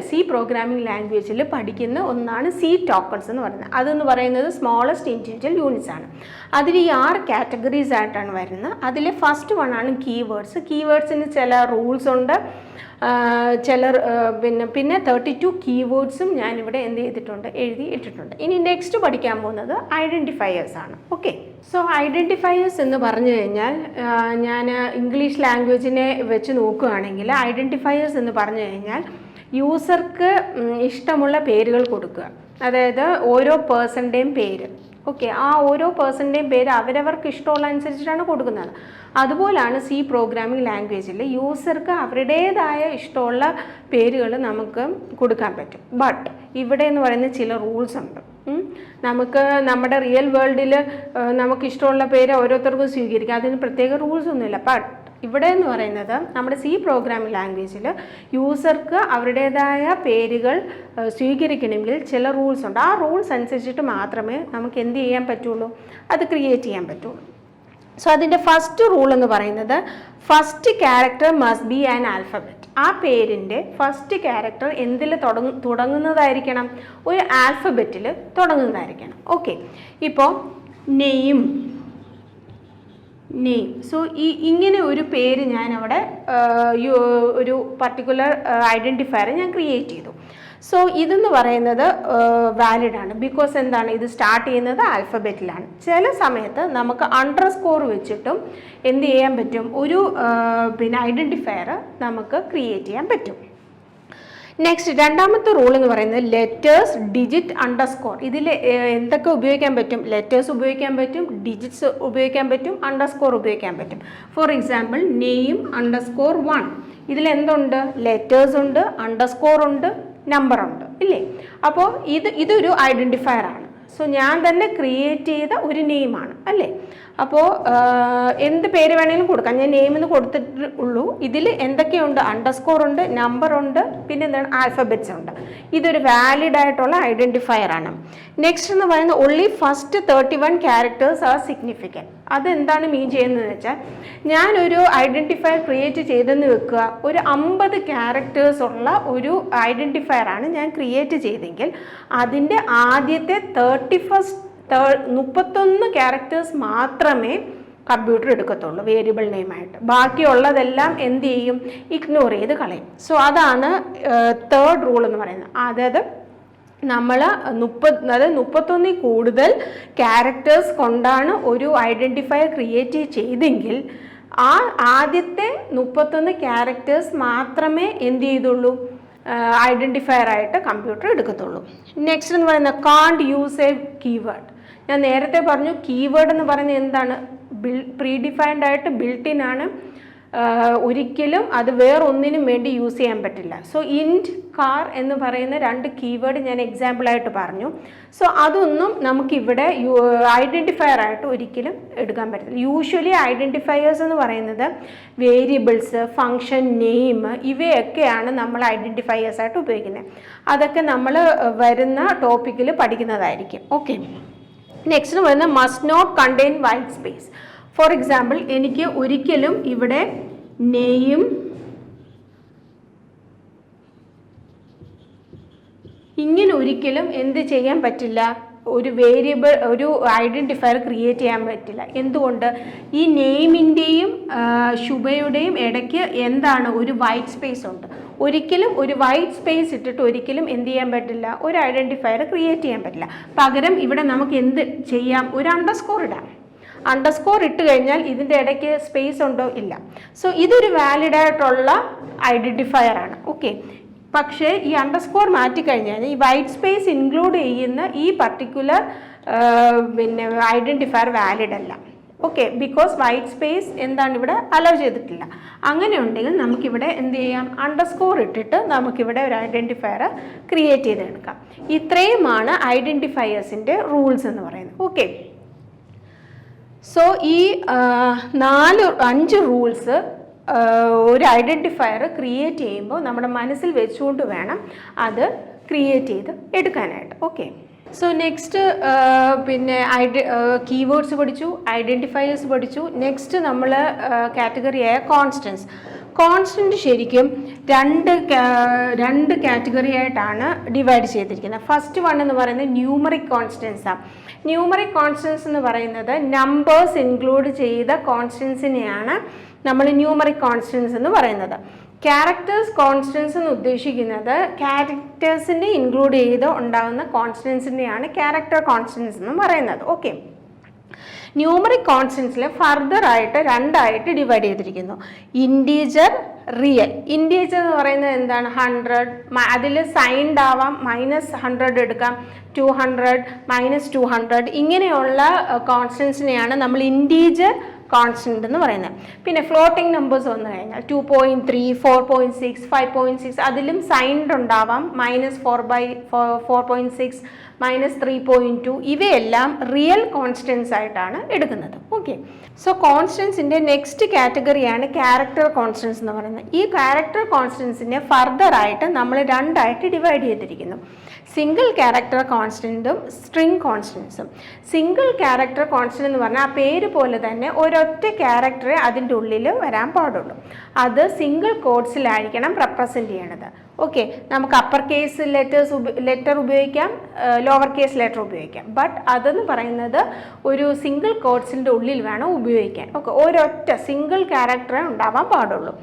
A: സി പ്രോഗ്രാമിംഗ് ലാംഗ്വേജിൽ പഠിക്കുന്ന ഒന്നാണ് സി ടോക്കൺസ് എന്ന് പറയുന്നത്. അതെന്ന് പറയുന്നത് സ്മോളസ്റ്റ് ഇൻഡിവിജ്വൽ യൂണിറ്റ്സ് ആണ്. അതിൽ ഈ 6 കാറ്റഗറീസ് ആയിട്ടാണ് വരുന്നത്. അതിൽ ഫസ്റ്റ് വൺ ആണ് കീവേഡ്സ്. കീവേഡ്സിന് ചില റൂൾസ് ഉണ്ട്, പിന്നെ 32 കീവേഡ്സും ഞാനിവിടെ എന്ത് ചെയ്തിട്ടുണ്ട്, എഴുതി ഇട്ടിട്ടുണ്ട്. ഇനി നെക്സ്റ്റ് പഠിക്കാൻ പോകുന്നത് ഐഡൻറ്റിഫയേഴ്സ് ആണ്. ഓക്കെ, സോ ഐഡൻറ്റിഫയേഴ്സ് എന്ന് പറഞ്ഞു കഴിഞ്ഞാൽ ഞാൻ ഇംഗ്ലീഷ് ലാംഗ്വേജിനെ വെച്ച് നോക്കുകയാണെങ്കിൽ ഐഡൻറ്റിഫയേഴ്സ് എന്ന് പറഞ്ഞു കഴിഞ്ഞാൽ യൂസർക്ക് ഇഷ്ടമുള്ള പേരുകൾ കൊടുക്കുക. അതായത് ഓരോ പേഴ്സൻ്റെയും പേര്. ഓക്കെ, ആ ഓരോ പേഴ്സൻ്റെയും പേര് അവരവർക്ക് ഇഷ്ടമുള്ള അനുസരിച്ചിട്ടാണ് കൊടുക്കുന്നത്. അതുപോലാണ് സി പ്രോഗ്രാമിംഗ് ലാംഗ്വേജിൽ യൂസർക്ക് അവരുടേതായ ഇഷ്ടമുള്ള പേരുകൾ നമുക്ക് കൊടുക്കാൻ പറ്റും. ബട്ട് ഇവിടെ എന്ന് പറയുന്ന ചില റൂൾസ് ഉണ്ട്. നമുക്ക് നമ്മുടെ റിയൽ വേൾഡിൽ നമുക്ക് ഇഷ്ടമുള്ള പേര് ഓരോരുത്തർക്കും സ്വീകരിക്കാം. അതിന് പ്രത്യേക റൂൾസ് ഒന്നുമില്ല. ബട്ട് ഇവിടെ എന്ന് പറയുന്നത് നമ്മുടെ സി പ്രോഗ്രാമിംഗ് ലാംഗ്വേജിൽ യൂസർക്ക് അവരുടേതായ പേരുകൾ സ്വീകരിക്കണമെങ്കിൽ ചില റൂൾസ് ഉണ്ട്. ആ റൂൾസ് അനുസരിച്ചിട്ട് മാത്രമേ നമുക്ക് എന്ത് ചെയ്യാൻ പറ്റുള്ളൂ, അത് ക്രിയേറ്റ് ചെയ്യാൻ പറ്റുള്ളൂ. സോ അതിൻ്റെ ഫസ്റ്റ് റൂൾ എന്ന് പറയുന്നത് first character must be an alphabet. ആ പേരിൻ്റെ ഫസ്റ്റ് ക്യാരക്ടർ എന്തിൽ തുടങ്ങുന്നതായിരിക്കണം, ഒരു ആൽഫബറ്റിൽ തുടങ്ങുന്നതായിരിക്കണം. ഓക്കെ, ഇപ്പോൾ നെയിം. സോ ഇങ്ങനെ ഒരു പേര് ഞാൻ അവിടെ ഒരു പർട്ടിക്കുലർ ഐഡൻറ്റിഫയർ ഞാൻ ക്രിയേറ്റ് ചെയ്തു. സോ ഇതെന്ന് പറയുന്നത് വാലിഡാണ്. ബിക്കോസ് എന്താണ്, ഇത് സ്റ്റാർട്ട് ചെയ്യുന്നത് ആൽഫബറ്റിലാണ്. ചില സമയത്ത് നമുക്ക് അണ്ടർസ്കോർ വെച്ചിട്ടും എന്ത് ചെയ്യാൻ പറ്റും, ഒരു ഐഡൻറ്റിഫയർ നമുക്ക് ക്രിയേറ്റ് ചെയ്യാൻ പറ്റും. നെക്സ്റ്റ് രണ്ടാമത്തെ റൂൾ എന്ന് പറയുന്നത് ലെറ്റേഴ്സ്, ഡിജിറ്റ്, അണ്ടർസ്കോർ. ഇതിൽ എന്തൊക്കെ ഉപയോഗിക്കാൻ പറ്റും, ലെറ്റേഴ്സ് ഉപയോഗിക്കാൻ പറ്റും, ഡിജിറ്റ്സ് ഉപയോഗിക്കാൻ പറ്റും, അണ്ടർസ്കോർ ഉപയോഗിക്കാൻ പറ്റും. For example name underscore 1. ഇതിൽ എന്തുണ്ട്, ലെറ്റേഴ്സ് ഉണ്ട്, അണ്ടർസ്കോർ ഉണ്ട്, നമ്പർ ഉണ്ട്, ഇല്ലേ? അപ്പോൾ ഇതൊരു ഐഡൻറ്റിഫയർ ആണ്. സോ ഞാൻ തന്നെ ക്രിയേറ്റ് ചെയ്ത ഒരു നെയിമാണ്, അല്ലേ? അപ്പോൾ എന്ത് പേര് വേണമെങ്കിലും കൊടുക്കാം. ഞാൻ നെയിമെന്ന് കൊടുത്തിട്ടുള്ളൂ. ഇതിൽ എന്തൊക്കെയുണ്ട്, അണ്ടർസ്കോർ ഉണ്ട്, നമ്പർ ഉണ്ട്, പിന്നെ എന്താണ്, ആൽഫബറ്റ്സ് ഉണ്ട്. ഇതൊരു വാലിഡ് ആയിട്ടുള്ള ഐഡൻറ്റിഫയർ ആണ്. നെക്സ്റ്റ് എന്ന് പറയുന്നത് only first 31 characters are significant. അതെന്താണ് മീൻ ചെയ്യുന്നതെന്ന് വെച്ചാൽ, ഞാനൊരു ഐഡൻറ്റിഫയർ ക്രിയേറ്റ് ചെയ്തെന്ന് വെക്കുക, ഒരു 50 ക്യാരക്ടേഴ്സ് ഉള്ള ഒരു ഐഡൻറ്റിഫയർ ആണ് ഞാൻ ക്രിയേറ്റ് ചെയ്തെങ്കിൽ അതിൻ്റെ ആദ്യത്തെ 31 ക്യാരക്ടേഴ്സ് മാത്രമേ കമ്പ്യൂട്ടർ എടുക്കത്തുള്ളൂ വേരിയബിൾ നെയിമായിട്ട്. ബാക്കിയുള്ളതെല്ലാം എന്ത് ചെയ്യും, ഇഗ്നോർ ചെയ്ത് കളയും. സോ അതാണ് തേർഡ് റൂൾ എന്ന് പറയുന്നത്. അതായത് നമ്മൾ 31 കൂടുതൽ ക്യാരക്ടേഴ്സ് കൊണ്ടാണ് ഒരു ഐഡൻറ്റിഫയർ ക്രിയേറ്റ് ചെയ്തെങ്കിൽ ആ ആദ്യത്തെ 31 ക്യാരക്ടേഴ്സ് മാത്രമേ എന്ത് ചെയ്തുള്ളൂ, ഐഡൻറ്റിഫയർ ആയിട്ട് കമ്പ്യൂട്ടർ എടുക്കത്തുള്ളൂ. നെക്സ്റ്റ് എന്ന് പറയുന്നത് കാണ്ട് യൂസ് എ കീവേഡ്. ഞാൻ നേരത്തെ പറഞ്ഞു കീവേഡ് എന്ന് പറയുന്നത് എന്താണ്, പ്രീ ഡിഫൈൻഡ് ആയിട്ട് ബിൽറ്റ് ഇൻ ആണ്. ഒരിക്കലും അത് വേറൊന്നിനും വേണ്ടി യൂസ് ചെയ്യാൻ പറ്റില്ല. സോ ഇൻറ്റ് കാർ എന്ന് പറയുന്ന 2 കീവേഡ് ഞാൻ എക്സാമ്പിളായിട്ട് പറഞ്ഞു. സോ അതൊന്നും നമുക്കിവിടെ ഐഡൻറ്റിഫയർ ആയിട്ട് ഒരിക്കലും എടുക്കാൻ പറ്റില്ല. യൂഷ്വലി ഐഡൻറ്റിഫയേഴ്സ് എന്ന് പറയുന്നത് വേരിയബിൾസ്, ഫങ്ഷൻ, നെയിം ഇവയൊക്കെയാണ് നമ്മൾ ഐഡൻറ്റിഫയേഴ്സ് ആയിട്ട് ഉപയോഗിക്കുന്നത്. അതൊക്കെ നമ്മൾ വരുന്ന ടോപ്പിക്കിൽ പഠിക്കുന്നതായിരിക്കും. ഓക്കെ, നെക്സ്റ്റ് വരുന്ന must not contain white space. For example എനിക്ക് ഒരിക്കലും ഇവിടെ നെയിം ഇങ്ങനെ ഒരിക്കലും എന്ത് ചെയ്യാൻ പറ്റില്ല, ഒരു വേരിയബിൾ, ഒരു ഐഡൻറ്റിഫയർ ക്രിയേറ്റ് ചെയ്യാൻ പറ്റില്ല. എന്തുകൊണ്ട്? ഈ നെയിമിൻ്റെയും ശുഭയുടെയും ഇടയ്ക്ക് എന്താണ്, ഒരു വൈറ്റ് സ്പേസ് ഉണ്ട്. ഒരിക്കലും ഒരു വൈറ്റ് സ്പേസ് ഇട്ടിട്ട് ഒരിക്കലും എന്ത് ചെയ്യാൻ പറ്റില്ല, ഒരു ഐഡൻറ്റിഫയർ ക്രിയേറ്റ് ചെയ്യാൻ പറ്റില്ല. പകരം ഇവിടെ നമുക്ക് എന്ത് ചെയ്യാം, ഒരു അണ്ടർസ്കോർ ഇടാം. അണ്ടർസ്കോർ ഇട്ട് കഴിഞ്ഞാൽ ഇതിൻ്റെ ഇടയ്ക്ക് സ്പേസ് ഉണ്ടോ? ഇല്ല. സോ ഇതൊരു വാലിഡ് ആയിട്ടുള്ള ഐഡൻറ്റിഫയർ ആണ്. ഓക്കെ. പക്ഷേ ഈ അണ്ടർസ്കോർ മാറ്റിക്കഴിഞ്ഞാൽ ഈ വൈറ്റ് സ്പേസ് ഇൻക്ലൂഡ് ചെയ്യുന്ന ഈ പർട്ടിക്കുലർ പിന്നെ ഐഡൻറ്റിഫയർ വാലിഡ് അല്ല. ഓക്കെ, ബിക്കോസ് വൈറ്റ് സ്പേസ് എന്താണ് ഇവിടെ അലോ ചെയ്തിട്ടില്ല. അങ്ങനെ ഉണ്ടെങ്കിൽ നമുക്കിവിടെ എന്ത് ചെയ്യാം, അണ്ടർസ്കോർ ഇട്ടിട്ട് നമുക്കിവിടെ ഒരു ഐഡൻറ്റിഫയർ ക്രിയേറ്റ് ചെയ്തെടുക്കാം. ഇത്രയുമാണ് ഐഡൻറ്റിഫയേഴ്സിൻ്റെ റൂൾസ് എന്ന് പറയുന്നത്. ഓക്കെ, സോ ഈ 5 റൂൾസ് ഒരു ഐഡൻറ്റിഫയർ ക്രിയേറ്റ് ചെയ്യുമ്പോൾ നമ്മുടെ മനസ്സിൽ വെച്ചുകൊണ്ട് വേണം അത് ക്രിയേറ്റ് ചെയ്ത് എടുക്കാനായിട്ട്. ഓക്കെ, സോ നെക്സ്റ്റ് പിന്നെ കീവേഡ്സ് പഠിച്ചു, ഐഡൻറ്റിഫയേഴ്സ് പഠിച്ചു. നെക്സ്റ്റ് നമ്മൾ കാറ്റഗറിയായ കോൺസ്റ്റൻസ്. കോൺസ്റ്റൻറ്റ് ശരിക്കും രണ്ട് കാറ്റഗറി ആയിട്ടാണ് ഡിവൈഡ് ചെയ്തിരിക്കുന്നത്. ഫസ്റ്റ് വൺ എന്ന് പറയുന്നത് ന്യൂമറിക് കോൺസ്റ്റൻസാണ്. ന്യൂമറിക് കോൺസ്റ്റൻസ് എന്ന് പറയുന്നത് നമ്പേഴ്സ് ഇൻക്ലൂഡ് ചെയ്ത കോൺസ്റ്റൻസിനെയാണ് നമ്മൾ ന്യൂമറിക് കോൺസ്റ്റൻസ് എന്ന് പറയുന്നത്. ക്യാരക്ടേഴ്സ് കോൺസ്റ്റൻസ് എന്ന് ഉദ്ദേശിക്കുന്നത് ക്യാരക്ടേഴ്സിനെ ഇൻക്ലൂഡ് ചെയ്ത് ഉണ്ടാകുന്ന കോൺസ്റ്റൻസിനെയാണ് ക്യാരക്ടർ കോൺസ്റ്റൻസ് എന്ന് പറയുന്നത്. ഓക്കെ, ന്യൂമറിക് കോൺസ്റ്റൻസിൽ ഫർദർ ആയിട്ട് 2 ഡിവൈഡ് ചെയ്തിരിക്കുന്നു. Integer, real. ഇൻറ്റീജർ എന്ന് പറയുന്നത് എന്താണ്, 100. അതിൽ സൈൻഡ് ആവാം, -100 എടുക്കാം, 200, -200. ഇങ്ങനെയുള്ള കോൺസ്റ്റൻസിനെയാണ് നമ്മൾ ഇൻറ്റീജർ കോൺസ്റ്റൻ്റ് എന്ന് പറയുന്നത്. പിന്നെ ഫ്ലോട്ടിംഗ് നമ്പേഴ്സ് വന്നു കഴിഞ്ഞാൽ 2.3, 4.6, 5.6 അതിലും സൈൻഡ് ഉണ്ടാവാം, -4/4.6, -3.2. ഇവയെല്ലാം റിയൽ കോൺസ്റ്റൻസ് ആയിട്ടാണ് എടുക്കുന്നത്. ഓക്കെ, സോ കോൺസ്റ്റൻസിൻ്റെ നെക്സ്റ്റ് കാറ്റഗറിയാണ് ക്യാരക്ടർ കോൺസ്റ്റൻസ് എന്ന് പറയുന്നത്. ഈ ക്യാരക്ടർ കോൺസ്റ്റൻസിനെ ഫർദർ ആയിട്ട് നമ്മൾ 2 ഡിവൈഡ് ചെയ്തിരിക്കുന്നു. സിംഗിൾ ക്യാരക്ടർ കോൺസ്റ്റൻറ്റും സ്ട്രിംഗ് കോൺസ്റ്റൻസും. സിംഗിൾ ക്യാരക്ടർ കോൺസ്റ്റൻറ്റ് എന്ന് പറഞ്ഞാൽ ആ പേര് പോലെ തന്നെ ഒരൊറ്റ ക്യാരക്ടറെ അതിൻ്റെ ഉള്ളിൽ വരാൻ പാടുള്ളൂ. അത് സിംഗിൾ കോഡ്സിലായിരിക്കണം റെപ്രസെൻറ്റ് ചെയ്യണത്. ഓക്കെ, നമുക്ക് അപ്പർ കേസ് ലെറ്റർ ഉപയോഗിക്കാം, ലോവർ കേസ് ലെറ്റർ ഉപയോഗിക്കാം. ബട്ട് അതെന്ന് പറയുന്നത് ഒരു സിംഗിൾ കോഡ്സിൻ്റെ ഉള്ളിൽ വേണം ഉപയോഗിക്കാൻ. ഓക്കെ, ഒരൊറ്റ സിംഗിൾ ക്യാരക്ടറേ ഉണ്ടാവാൻ പാടുള്ളൂ.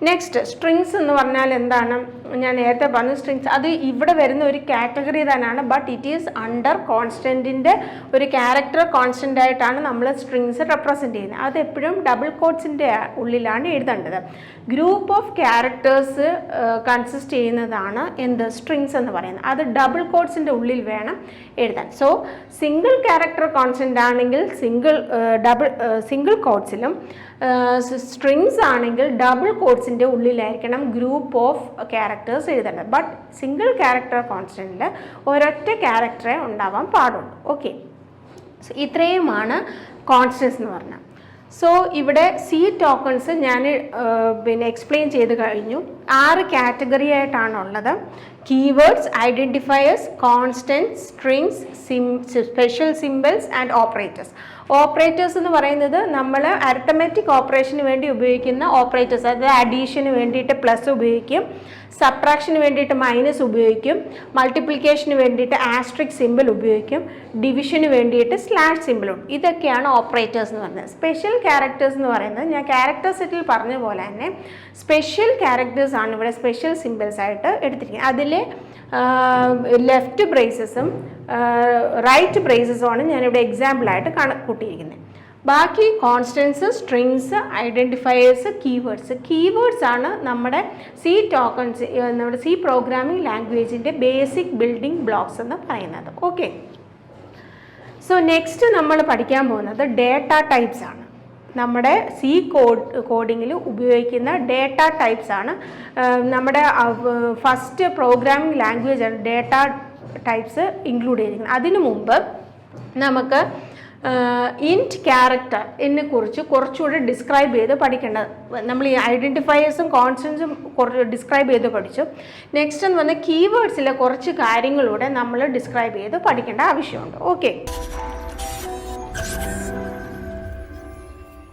A: നെക്സ്റ്റ് സ്ട്രിങ്സ് എന്ന് പറഞ്ഞാൽ എന്താണ്, ഞാൻ നേരത്തെ പറഞ്ഞു സ്ട്രിങ്സ് അത് ഇവിടെ വരുന്ന ഒരു കാറ്റഗറി തന്നെയാണ്. ബട്ട് ഇറ്റ് ഈസ് അണ്ടർ കോൺസ്റ്റൻറ്റിൻ്റെ ഒരു ക്യാരക്ടർ കോൺസ്റ്റൻ്റ് ആയിട്ടാണ് നമ്മൾ സ്ട്രിങ്സ് റെപ്രസെൻറ്റ് ചെയ്യുന്നത്. അത് എപ്പോഴും ഡബിൾ കോഡ്സിൻ്റെ ഉള്ളിലാണ് എഴുതേണ്ടത്. ഗ്രൂപ്പ് ഓഫ് ക്യാരക്ടേഴ്സ് കൺസിസ്റ്റ് ചെയ്യുന്നതാണ് എന്ത്, സ്ട്രിങ്സ് എന്ന് പറയുന്നത്. അത് ഡബിൾ കോഡ്സിൻ്റെ ഉള്ളിൽ വേണം എഴുതാൻ. സോ സിംഗിൾ ക്യാരക്ടർ കോൺസ്റ്റൻ്റ് ആണെങ്കിൽ സിംഗിൾ കോഡ്സിലും, സ്ട്രിങ്സ് ആണെങ്കിൽ ഡബിൾ കോഡ്സിൻ്റെ ഉള്ളിലായിരിക്കണം ഗ്രൂപ്പ് ഓഫ് ക്യാരക്ടേഴ്സ് എഴുതേണ്ടത്. ബട്ട് സിംഗിൾ ക്യാരക്ടർ കോൺസ്റ്റൻറ്റിൽ ഒരൊറ്റ ക്യാരക്ടറെ ഉണ്ടാവാൻ പാടുള്ളൂ. ഓക്കെ, സോ ഇത്രയുമാണ് കോൺസ്റ്റൻസ് എന്ന് പറഞ്ഞാൽ. സോ ഇവിടെ സി ടോക്കൺസ് ഞാൻ പിന്നെ എക്സ്പ്ലെയിൻ ചെയ്ത് കഴിഞ്ഞു. 6 കാറ്റഗറി ആയിട്ടാണുള്ളത്. Keywords, identifiers, constants, strings, special symbols and operators. Operators എന്ന് പറയുന്നത് നമ്മൾ അരിത്തമെറ്റിക് ഓപ്പറേഷന് വേണ്ടി ഉപയോഗിക്കുന്ന ഓപ്പറേറ്റേഴ്സ്. അതായത് അഡീഷന് വേണ്ടിയിട്ട് പ്ലസ് ഉപയോഗിക്കും, സബ്ട്രാക്ഷന് വേണ്ടിയിട്ട് മൈനസ് ഉപയോഗിക്കും, മൾട്ടിപ്ലിക്കേഷന് വേണ്ടിയിട്ട് ആസ്ട്രിക് സിമ്പിൾ ഉപയോഗിക്കും, ഡിവിഷന് വേണ്ടിയിട്ട് സ്ലാഷ് സിമ്പിളും. ഇതൊക്കെയാണ് ഓപ്പറേറ്റേഴ്സ് എന്ന് പറയുന്നത്. സ്പെഷ്യൽ ക്യാരക്ടേഴ്സ് എന്ന് പറയുന്നത് ഞാൻ ക്യാരക്ടർ സെറ്റിൽ പറഞ്ഞ പോലെ തന്നെ സ്പെഷ്യൽ ക്യാരക്ടേഴ്സ് ആണ് ഇവിടെ സ്പെഷ്യൽ സിമ്പിൾസ് ആയിട്ട് എടുത്തിരിക്കുന്നത്. അതിൽ ലെഫ്റ്റ് ബ്രേസസും റൈറ്റ് ബ്രേസസുമാണ് ഞാനിവിടെ എക്സാമ്പിളായിട്ട് കൂട്ടിയിരിക്കുന്നത്. ബാക്കി കോൺസ്റ്റൻസ്, സ്ട്രിങ്സ്, ഐഡൻറ്റിഫയേഴ്സ്, കീവേഡ്സ് ആണ് നമ്മുടെ സി ടോക്കൺസ്, നമ്മുടെ സി പ്രോഗ്രാമിംഗ് ലാംഗ്വേജിൻ്റെ ബേസിക് ബിൽഡിംഗ് ബ്ലോക്സ് എന്ന് പറയുന്നത്. ഓക്കെ, സോ നെക്സ്റ്റ് നമ്മൾ പഠിക്കാൻ പോകുന്നത് ഡേറ്റ ടൈപ്സ് ആണ്. നമ്മുടെ സി കോഡിങ്ങിൽ ഉപയോഗിക്കുന്ന ഡേറ്റ ടൈപ്സ് ആണ്. നമ്മുടെ ഫസ്റ്റ് പ്രോഗ്രാമിംഗ് ലാംഗ്വേജ് ആണ് ഡേറ്റ ടൈപ്സ് ഇൻക്ലൂഡ് ചെയ്തിരിക്കുന്നത്. അതിനു മുമ്പ് നമുക്ക് ഇൻറ്റ് ക്യാരക്ടർ എന്നെ കുറിച്ച് കുറച്ചുകൂടി ഡിസ്ക്രൈബ് ചെയ്ത് പഠിക്കേണ്ടത്. നമ്മൾ ഈ ഐഡൻറ്റിഫയേഴ്സും കോൺസ്റ്റൻസും കുറച്ച് ഡിസ്ക്രൈബ് ചെയ്ത് പഠിച്ചു. നെക്സ്റ്റ് എന്ന് പറഞ്ഞാൽ കീവേഡ്സിലെ കുറച്ച് കാര്യങ്ങളൂടെ നമ്മൾ ഡിസ്ക്രൈബ് ചെയ്ത് പഠിക്കേണ്ട ആവശ്യമുണ്ട്. ഓക്കെ,